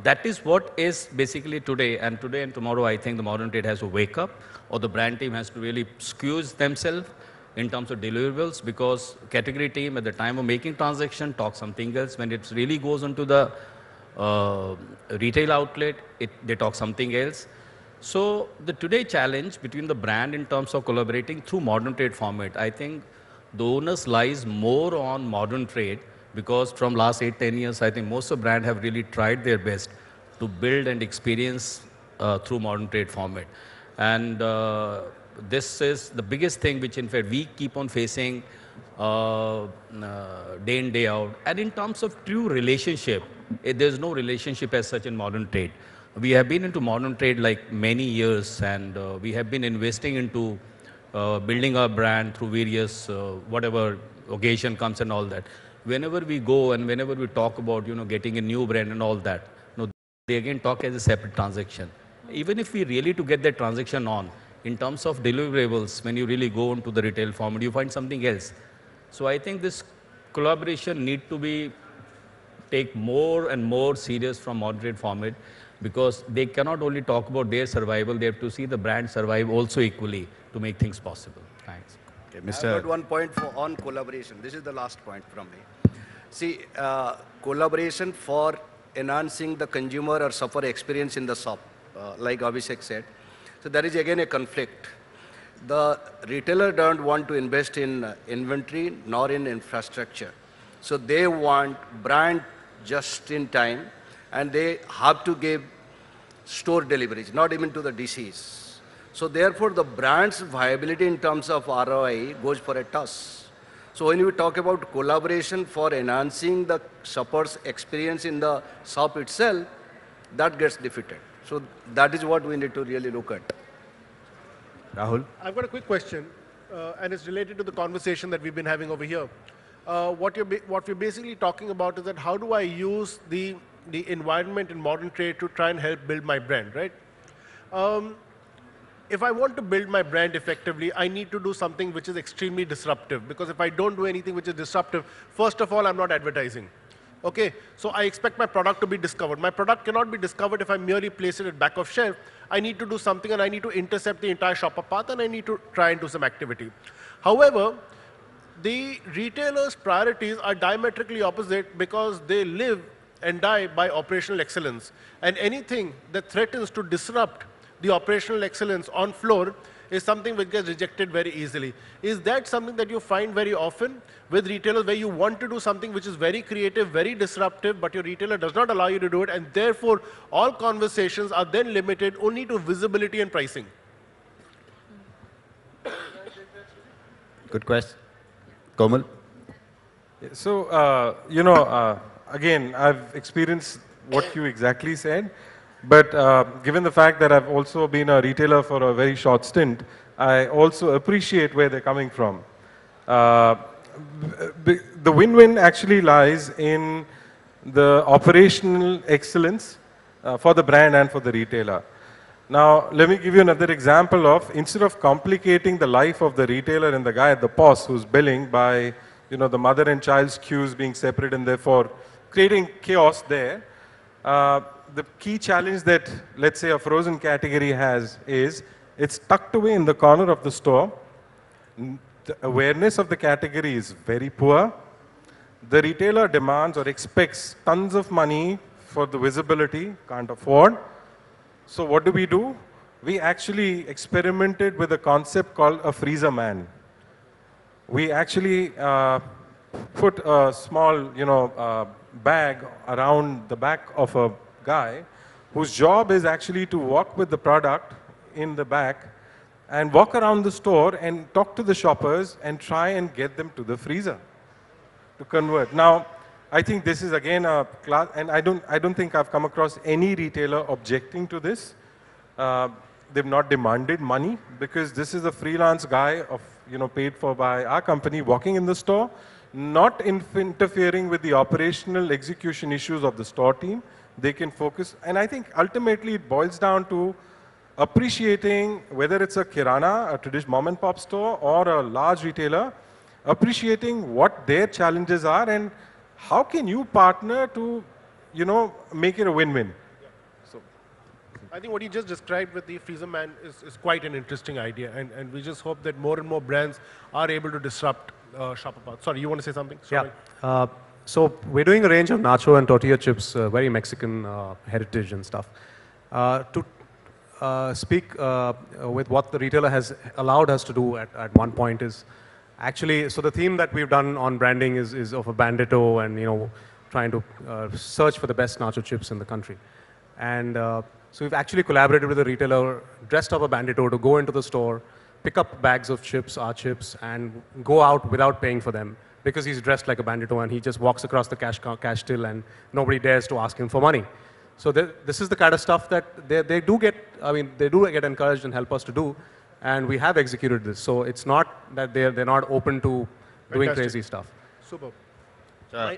that is what is basically today and tomorrow I think the modern trade has to wake up, or the brand team has to really squeeze themselves in terms of deliverables, because category team at the time of making transaction talk something else. When it really goes into the retail outlet, they talk something else. So the today challenge between the brand in terms of collaborating through modern trade format, I think the onus lies more on modern trade, because from last 8-10 years, I think most of the brand have really tried their best to build and experience through modern trade format. And this is the biggest thing which in fact we keep on facing day in, day out. And in terms of true relationship, there's no relationship as such in modern trade. We have been into modern trade like many years, and we have been investing into building our brand through various whatever occasion comes and all that. Whenever we go and whenever we talk about getting a new brand and all that, they again talk as a separate transaction. Even if we really to get that transaction on, in terms of deliverables, when you really go into the retail format, you find something else. So I think this collaboration need to be take more and more serious from modern trade format, because they cannot only talk about their survival, they have to see the brand survive also equally to make things possible. Thanks. Okay, I've got one point on collaboration. This is the last point from me. See, collaboration for enhancing the consumer or shopper experience in the shop, like Abhishek said. So there is again a conflict. The retailer don't want to invest in inventory nor in infrastructure. So they want brand just in time, and they have to give store deliveries, not even to the DCs. So therefore, the brand's viability in terms of ROI goes for a toss. So when we talk about collaboration for enhancing the shopper's experience in the shop itself, that gets defeated. So that is what we need to really look at. Rahul? I've got a quick question, and it's related to the conversation that we've been having over here. What we're basically talking about is that how do I use the environment in modern trade to try and help build my brand, right? If I want to build my brand effectively, I need to do something which is extremely disruptive, because if I don't do anything which is disruptive, first of all, I'm not advertising. Okay, so I expect my product to be discovered. My product cannot be discovered if I merely place it at back of shelf. I need to do something, and I need to intercept the entire shopper path, and I need to try and do some activity. However, the retailers' priorities are diametrically opposite, because they live and die by operational excellence. And anything that threatens to disrupt the operational excellence on floor is something which gets rejected very easily. Is that something that you find very often with retailers, where you want to do something which is very creative, very disruptive, but your retailer does not allow you to do it, and therefore all conversations are then limited only to visibility and pricing? Good question. Komal? So, again, I've experienced what you exactly said, but given the fact that I've also been a retailer for a very short stint, I also appreciate where they're coming from. The win-win actually lies in the operational excellence for the brand and for the retailer. Now, let me give you another example of, instead of complicating the life of the retailer and the guy at the POS who's billing by, the mother and child's queues being separate and therefore creating chaos there, the key challenge that, let's say, a frozen category has is it's tucked away in the corner of the store. The awareness of the category is very poor. The retailer demands or expects tons of money for the visibility, can't afford. So what do? We actually experimented with a concept called a freezer man. We actually put a small, bag around the back of a guy whose job is actually to walk with the product in the back and walk around the store and talk to the shoppers and try and get them to the freezer to convert. Now, I think this is again a class, and I don't think I've come across any retailer objecting to this. They've not demanded money because this is a freelance guy paid for by our company walking in the store, not interfering with the operational execution issues of the store team. They can focus, and I think ultimately it boils down to appreciating whether it's a kirana, a traditional mom and pop store, or a large retailer, appreciating what their challenges are and how can you partner to, make it a win-win. So, I think what you just described with the freezer man is quite an interesting idea, and we just hope that more and more brands are able to disrupt shopper path. Sorry, you want to say something? Sorry. Yeah. So we're doing a range of nacho and tortilla chips, very Mexican heritage and stuff. To speak with what the retailer has allowed us to do at one point is actually, so the theme that we've done on branding is of a bandito and, trying to search for the best nacho chips in the country. And so we've actually collaborated with a retailer, dressed up a bandito to go into the store, pick up bags of chips, our chips, and go out without paying for them because he's dressed like a bandito and he just walks across the cash till and nobody dares to ask him for money. So this is the kind of stuff that they do get encouraged and help us to do, and we have executed this. So it's not that they're not open to doing crazy stuff. Super.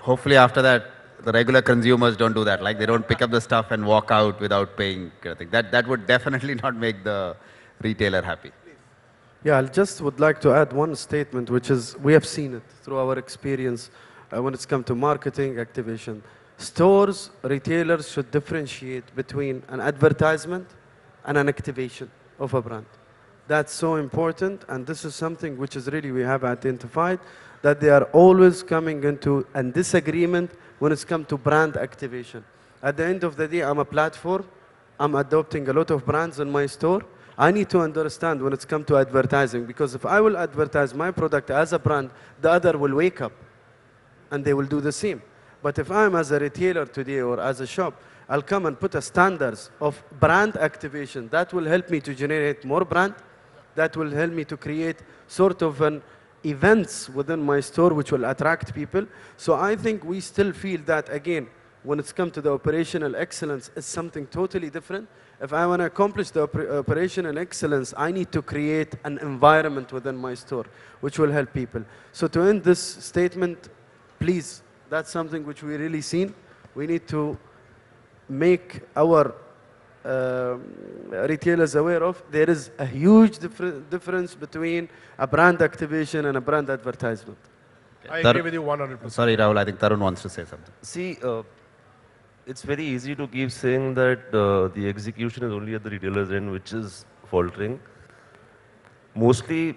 Hopefully after that, the regular consumers don't do that. Like they don't pick up the stuff and walk out without paying. I think that would definitely not make the retailer happy. Yeah, I just would like to add one statement, which is we have seen it through our experience when it's come to marketing activation. Stores, retailers should differentiate between an advertisement and an activation of a brand. That's so important, and this is something which is really we have identified, that they are always coming into a disagreement when it's come to brand activation. At the end of the day, I'm a platform, I'm adopting a lot of brands in my store. I need to understand when it's come to advertising, because if I will advertise my product as a brand, the other will wake up and they will do the same. But if I'm as a retailer today or as a shop, I'll come and put a standards of brand activation. That will help me to generate more brand. That will help me to create sort of an events within my store which will attract people. So I think we still feel that, again, when it's come to the operational excellence, it's something totally different. If I want to accomplish the operational excellence, I need to create an environment within my store which will help people. So to end this statement, please, that's something which we really seen. We need to make our retailers aware of. There is a huge difference between a brand activation and a brand advertisement. I agree with you 100%. Sorry, Rahul, I think Tarun wants to say something. See, it's very easy to keep saying that the execution is only at the retailer's end, which is faltering. Most of the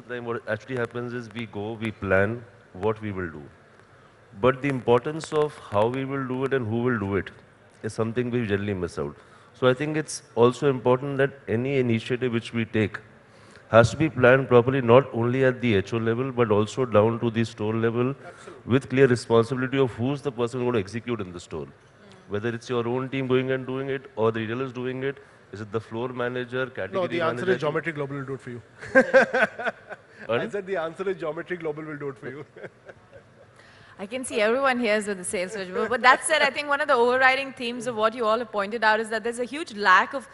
time what actually happens is we go, we plan what we will do. But the importance of how we will do it and who will do it is something we generally miss out. So I think it's also important that any initiative which we take has to be planned properly, not only at the HO level, but also down to the store level. Absolutely. With clear responsibility of who's the person going to execute in the store. Whether it's your own team going and doing it, or the retailers doing it, is it the floor manager, category manager? No, the answer is Geometry Global will do it for you. I said the answer is Geometry Global will do it for you. I can see everyone here is with the sales pitch. But that said, I think one of the overriding themes of what you all have pointed out is that there's a huge lack of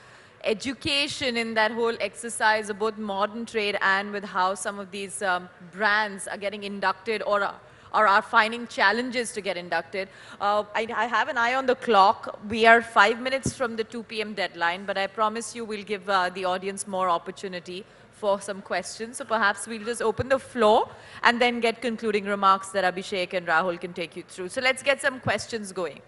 education in that whole exercise of both modern trade and with how some of these brands are getting inducted or or are finding challenges to get inducted. I have an eye on the clock. We are 5 minutes from the 2 p.m. deadline, but I promise you we'll give the audience more opportunity for some questions. So perhaps we'll just open the floor and then get concluding remarks that Abhishek and Rahul can take you through. So let's get some questions going.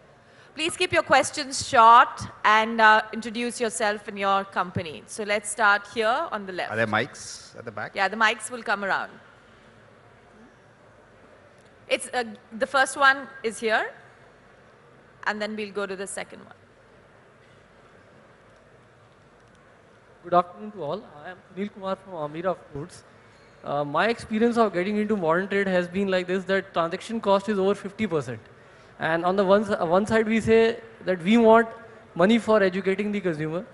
Please keep your questions short and introduce yourself and your company. So let's start here on the left. Are there mics at the back? Yeah, the mics will come around. It's, the first one is here, and then we'll go to the second one. Good afternoon to all. I am Sunil Kumar from Amira Foods. My experience of getting into modern trade has been like this, that transaction cost is over 50%. And on the one side we say that we want money for educating the consumer.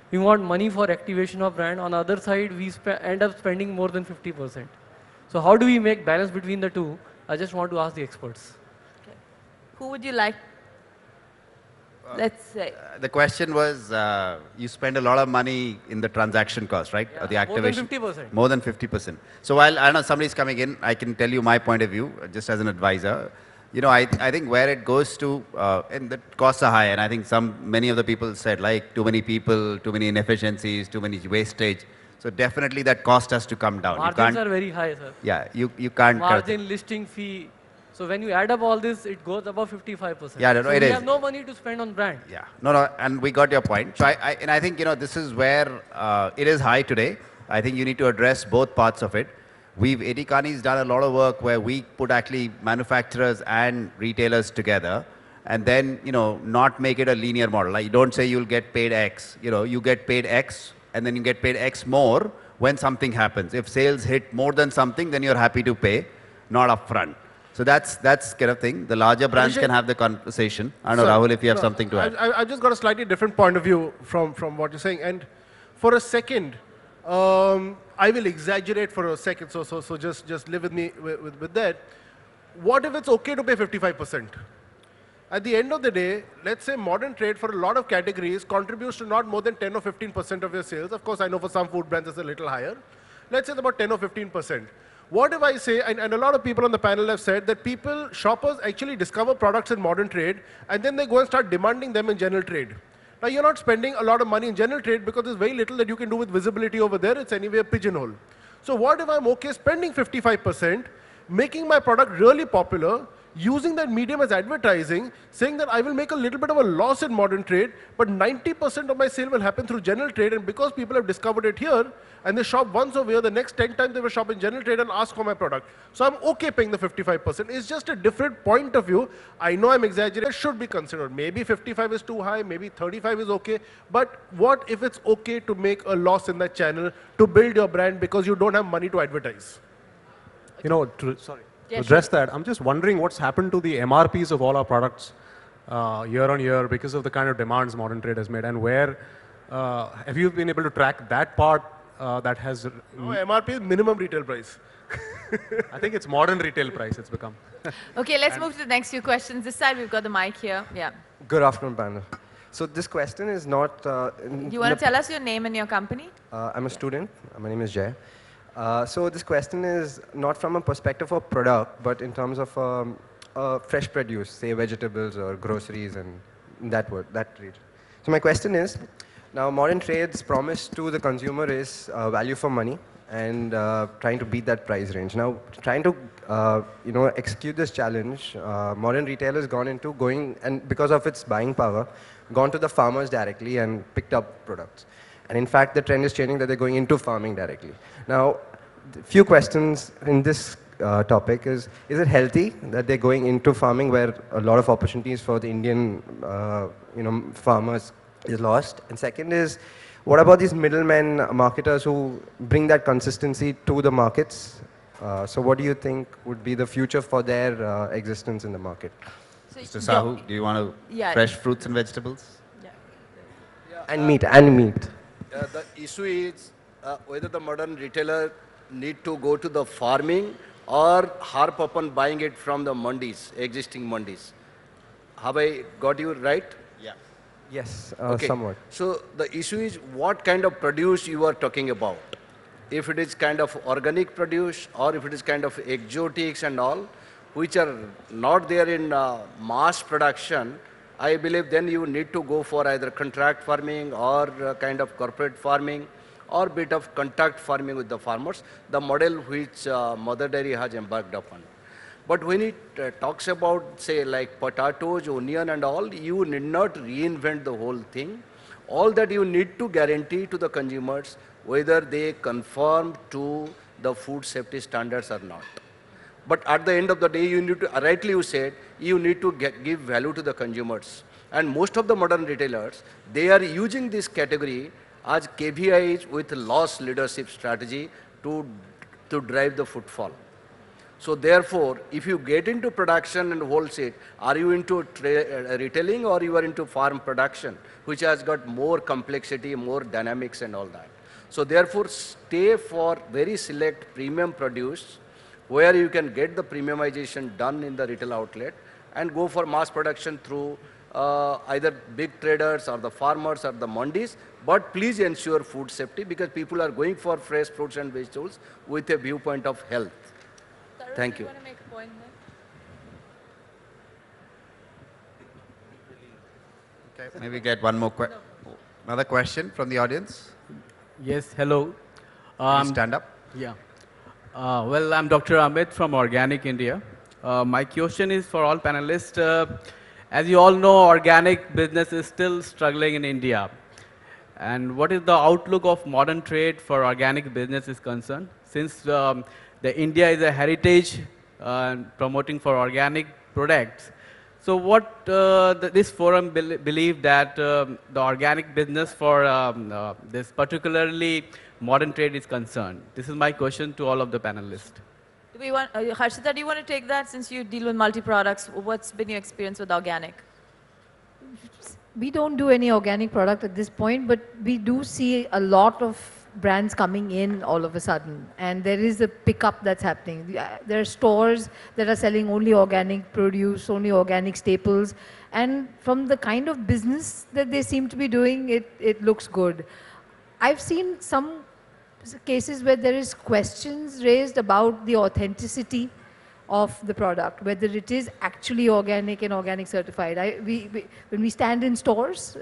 We want money for activation of brand. On the other side, we end up spending more than 50%. So how do we make balance between the two? I just want to ask the experts. Okay. Who would you like? Let's say. The question was, you spend a lot of money in the transaction cost, right? Yeah, Or the activation. more than 50%. More than 50%. So while, I don't know, somebody's coming in, I can tell you my point of view, just as an advisor. You know, I think where it goes to, and the costs are high, and I think many of the people said, like, too many people, too many inefficiencies, too many wastage. So definitely that cost has to come down. Margins are very high, sir. Yeah, you can't. Margin, listing fee. So when you add up all this, it goes above 55%. Yeah, no, so it we is. have no money to spend on brand. Yeah, no, and we got your point. So I think, you know, this is where it is high today. I think you need to address both parts of it. Etikani's done a lot of work where we put actually manufacturers and retailers together, and then, you know, not make it a linear model. Like, you don't say you'll get paid X. You know, you get paid X, and then you get paid X more when something happens. If sales hit more than something, then you're happy to pay, not upfront. So that's kind of thing. The larger brands can have the conversation. I don't know, Rahul, if you have something to add. I've just got a slightly different point of view from what you're saying. And for a second, I will exaggerate for a second. So just live with me with that. What if it's okay to pay 55%? At the end of the day, let's say modern trade for a lot of categories contributes to not more than 10 or 15% of your sales. Of course, I know for some food brands it's a little higher. Let's say it's about 10 or 15%. What if I say, and a lot of people on the panel have said that shoppers actually discover products in modern trade and then they go and start demanding them in general trade. Now, you're not spending a lot of money in general trade because there's very little that you can do with visibility over there. It's anyway a pigeonhole. So what if I'm okay spending 55%, making my product really popular, using that medium as advertising, saying that I will make a little bit of a loss in modern trade, but 90% of my sale will happen through general trade, and because people have discovered it here, and they shop once over here, the next 10 times they will shop in general trade and ask for my product. So I'm okay paying the 55%. It's just a different point of view. I know I'm exaggerating. It should be considered. Maybe 55 is too high, maybe 35 is okay, but what if it's okay to make a loss in that channel to build your brand because you don't have money to advertise? You know, to address that, I'm just wondering what's happened to the MRPs of all our products year on year because of the kind of demands modern trade has made, and where have you been able to track that part that has... No, MRP is minimum retail price. I think it's modern retail price it's become. Okay, let's move to the next few questions. This side, we've got the mic here. Yeah. Good afternoon, panel. So this question is not... you want to tell us your name and your company? I'm a student. My name is Jay. So this question is not from a perspective of product, but in terms of fresh produce, say vegetables or groceries and that region. So my question is, now modern trade's promise to the consumer is value for money and trying to beat that price range. Now trying to execute this challenge, modern retail has gone into and because of its buying power, gone to the farmers directly and picked up products. And in fact, the trend is changing that they're going into farming directly. Now, a few questions in this topic is it healthy that they're going into farming where a lot of opportunities for the Indian farmers is lost? And second is, what about these middlemen marketers who bring that consistency to the markets? So what do you think would be the future for their existence in the market? So Mr. Sahu, do you want to fresh fruits and vegetables? Yeah. And meat. The issue is whether the modern retailer need to go to the farming or harp upon buying it from the mandis, existing mandis. Have I got you right? Yeah. Yes, okay. Somewhat. So the issue is what kind of produce you are talking about. If it is kind of organic produce or if it is kind of exotics and all, which are not there in mass production, I believe then you need to go for either contract farming or kind of corporate farming or bit of contact farming with the farmers, the model which Mother Dairy has embarked upon. But when it talks about, say, like potatoes, onion and all, you need not reinvent the whole thing. All that you need to guarantee to the consumers whether they conform to the food safety standards or not. But at the end of the day, you need to, rightly you said, you need to give value to the consumers. And most of the modern retailers, they are using this category as KPIs with loss leadership strategy to drive the footfall. So therefore, if you get into production and wholesale, are you into retailing or you are into farm production, which has got more complexity, more dynamics and all that. So therefore, stay for very select premium produce where you can get the premiumization done in the retail outlet and go for mass production through either big traders or the farmers or the mandis, but please ensure food safety because people are going for fresh fruits and vegetables with a viewpoint of health. Thank you. Want to make a point there? Okay, maybe get one more another question from the audience. Yes, hello. Please stand up. Yeah. Well, I'm Dr. Amit from Organic India. My question is for all panelists. As you all know, organic business is still struggling in India. And what is the outlook of modern trade for organic business is concerned? Since India is a heritage promoting for organic products. So what this forum believe that the organic business for this particularly modern trade is concerned? This is my question to all of the panelists. Do we want, Harshita, do you want to take that since you deal with multi-products? What's been your experience with organic? We don't do any organic product at this point, but we do see a lot of brands coming in all of a sudden, and there is a pickup that's happening. There are stores that are selling only organic produce, only organic staples, and from the kind of business that they seem to be doing, it looks good. I've seen some cases where there is questions raised about the authenticity of the product, whether it is actually organic and organic certified. When we stand in stores,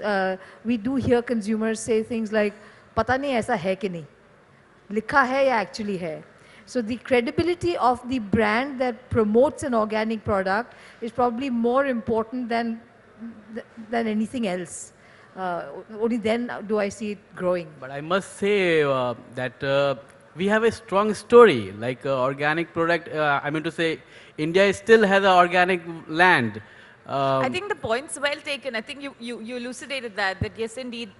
we do hear consumers say things like, "Pata nahi aisa hai ki nahi, likha hai ya actually hai." So the credibility of the brand that promotes an organic product is probably more important than anything else. Only then do I see it growing. But I must say that we have a strong story, like organic product. I mean to say, India still has an organic land. I think the point's well taken. I think you elucidated that yes, indeed,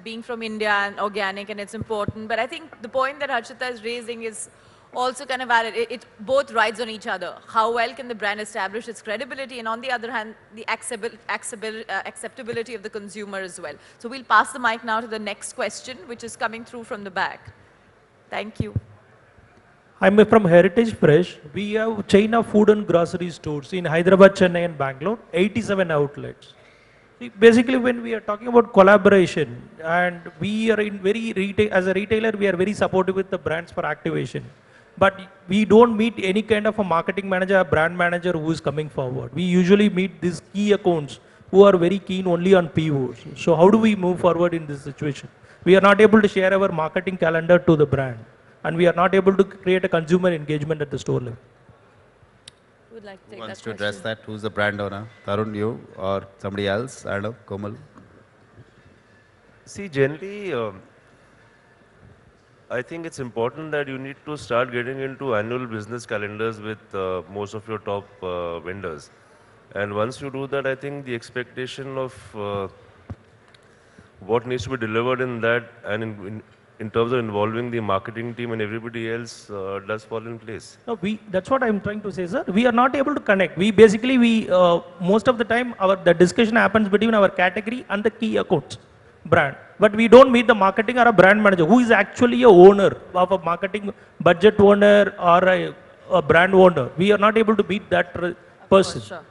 being from India and organic and it's important. But I think the point that Harshita is raising is also kind of valid. It both rides on each other. How well can the brand establish its credibility, and on the other hand, the acceptability of the consumer as well. So we'll pass the mic now to the next question, which is coming through from the back. Thank you. I'm from Heritage Fresh. We have chain of food and grocery stores in Hyderabad, Chennai and Bangalore, 87 outlets. Basically, when we are talking about collaboration, and we are in as a retailer, we are very supportive with the brands for activation. But we don't meet any kind of a marketing manager, a brand manager who is coming forward. We usually meet these key accounts who are very keen only on POs. So how do we move forward in this situation? We are not able to share our marketing calendar to the brand, and we are not able to create a consumer engagement at the store level. Who would like to take Who wants that to address that? Who's the brand owner? Tarun, you or somebody else? I don't know, Komal? See, generally, I think it's important that you need to start getting into annual business calendars with most of your top vendors. And once you do that, I think the expectation of what needs to be delivered in that and in terms of involving the marketing team and everybody else does fall in place. No, that's what I'm trying to say, sir. We are not able to connect. Most of the time, the discussion happens between our category and the key accounts brand. But we don't meet the marketing or a brand manager who is actually a owner of a marketing budget owner or a brand owner. We are not able to meet that person. Sure.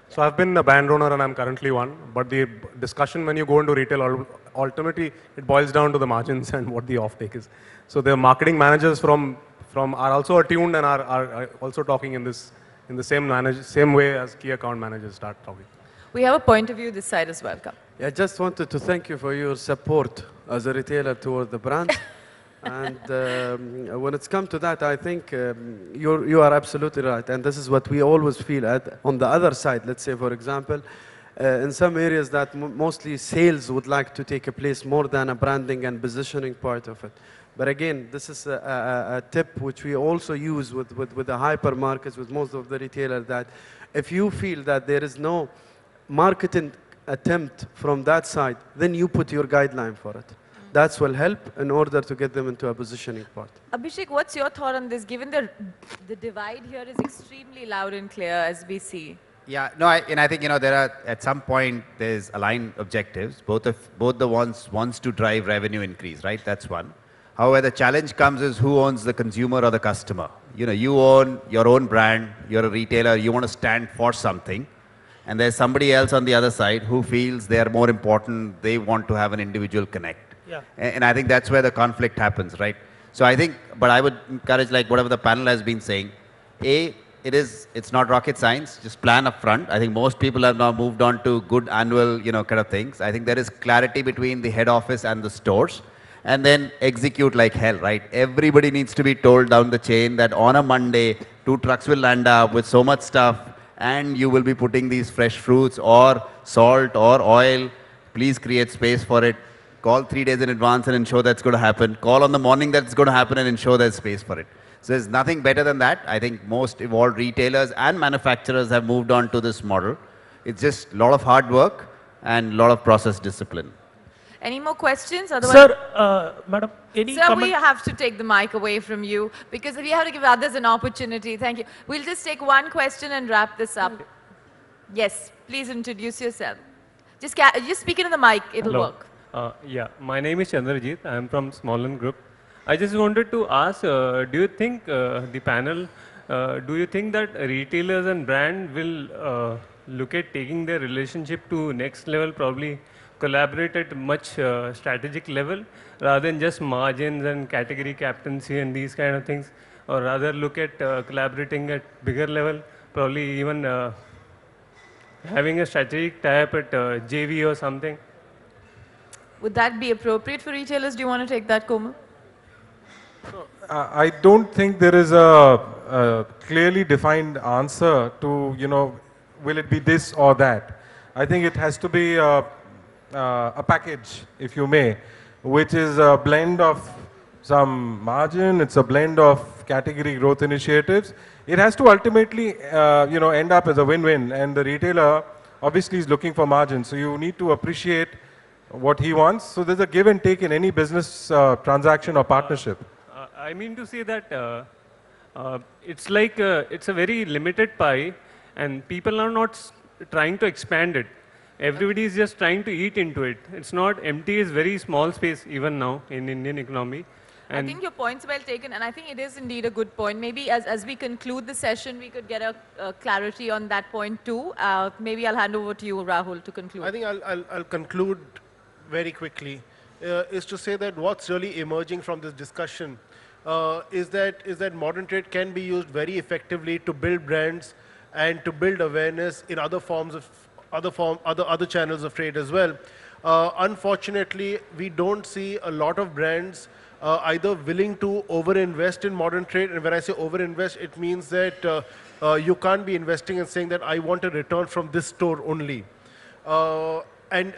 So I've been a brand owner and I'm currently one. But the discussion when you go into retail, ultimately it boils down to the margins and what the offtake is. So the marketing managers from are also attuned and are also talking in this in the same way as key account managers start talking. We have a point of view this side as well. Come. Yeah, I just wanted to thank you for your support as a retailer toward the brand. And when it's come to that, I think you are absolutely right. And this is what we always feel on the other side. Let's say, for example, in some areas that mostly sales would like to take a place more than a branding and positioning part of it. But again, this is a tip which we also use with the hypermarkets, with most of the retailers, that if you feel that there is no marketing attempt from that side, then you put your guideline for it. That will help in order to get them into a positioning part. Abhishek, what's your thought on this, given the divide here is extremely loud and clear as we see? Yeah, no, and I think, there are, at some point, there's aligned objectives. Both the ones wants to drive revenue increase, right? That's one. However, the challenge comes is who owns the consumer or the customer. You own your own brand, you're a retailer, you want to stand for something. And there's somebody else on the other side who feels they are more important, they want to have an individual connect. Yeah. And I think that's where the conflict happens, right? So I think, but I would encourage, like whatever the panel has been saying, it's not rocket science, just plan up front. I think most people have now moved on to good annual, kind of things. I think there is clarity between the head office and the stores, and then execute like hell, right? Everybody needs to be told down the chain that on a Monday, 2 trucks will land up with so much stuff, and you will be putting these fresh fruits or salt or oil. Please create space for it. Call 3 days in advance and ensure that's going to happen. Call on the morning that's going to happen and ensure there's space for it. So there's nothing better than that. I think most evolved retailers and manufacturers have moved on to this model. It's just a lot of hard work and a lot of process discipline. Any more questions? Otherwise, Sir, madam, any Sir, comment? we have to take the mic away from you because we have to give others an opportunity. Thank you. We'll just take one question and wrap this up. Yes, please introduce yourself. Just speak into the mic, it'll work. Yeah, my name is Chandrajit. I am from Smollan Group. I just wanted to ask, do you think, the panel, do you think that retailers and brand will look at taking their relationship to next level, probably collaborate at much strategic level, rather than just margins and category captaincy and these kind of things, or rather look at collaborating at bigger level, probably even having a strategic tie-up at JV or something? Would that be appropriate for retailers? Do you want to take that, Komal? I don't think there is a clearly defined answer to, will it be this or that. I think it has to be a package, if you may, which is a blend of some margin, it's a blend of category growth initiatives. It has to ultimately, end up as a win-win, and the retailer obviously is looking for margin, so you need to appreciate what he wants. So there's a give and take in any business transaction or partnership. I mean to say that it's like it's a very limited pie, and people are not trying to expand it. Everybody is just trying to eat into it. It's not empty, it's very small space even now in Indian economy. And I think your point's well taken, and I think it is indeed a good point. Maybe as we conclude the session, we could get a clarity on that point too. Maybe I'll hand over to you, Rahul, to conclude. I think I'll conclude very quickly, is to say that what's really emerging from this discussion is that modern trade can be used very effectively to build brands and to build awareness in other forms of other channels of trade as well. Unfortunately, we don't see a lot of brands either willing to over-invest in modern trade. And when I say over-invest, it means that you can't be investing and saying that I want a return from this store only. And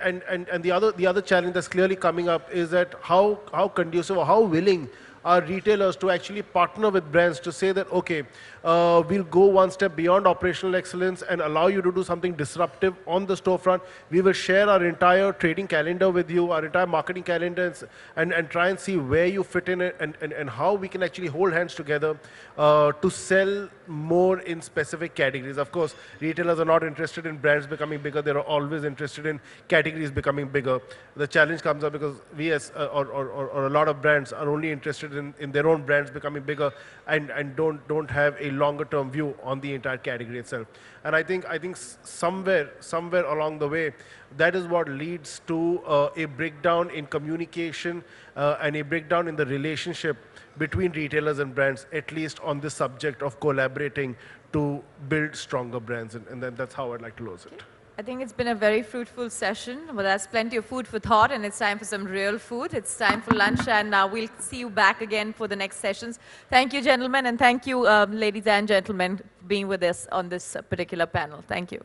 the other challenge that's clearly coming up is that how conducive or how willing are retailers to actually partner with brands to say that, okay, we'll go one step beyond operational excellence and allow you to do something disruptive on the storefront. We will share our entire trading calendar with you, our entire marketing calendar, and try and see where you fit in it and how we can actually hold hands together to sell more in specific categories. Of course, retailers are not interested in brands becoming bigger. They're always interested in categories becoming bigger. The challenge comes up because we or a lot of brands are only interested interested in their own brands becoming bigger and don't have a longer term view on the entire category itself. And I think somewhere along the way, that is what leads to a breakdown in communication and a breakdown in the relationship between retailers and brands, at least on this subject of collaborating to build stronger brands. And then that's how I'd like to close it. I think it's been a very fruitful session. Well, there's plenty of food for thought, and it's time for some real food. It's time for lunch, and we'll see you back again for the next sessions. Thank you, gentlemen, and thank you, ladies and gentlemen, for being with us on this particular panel. Thank you.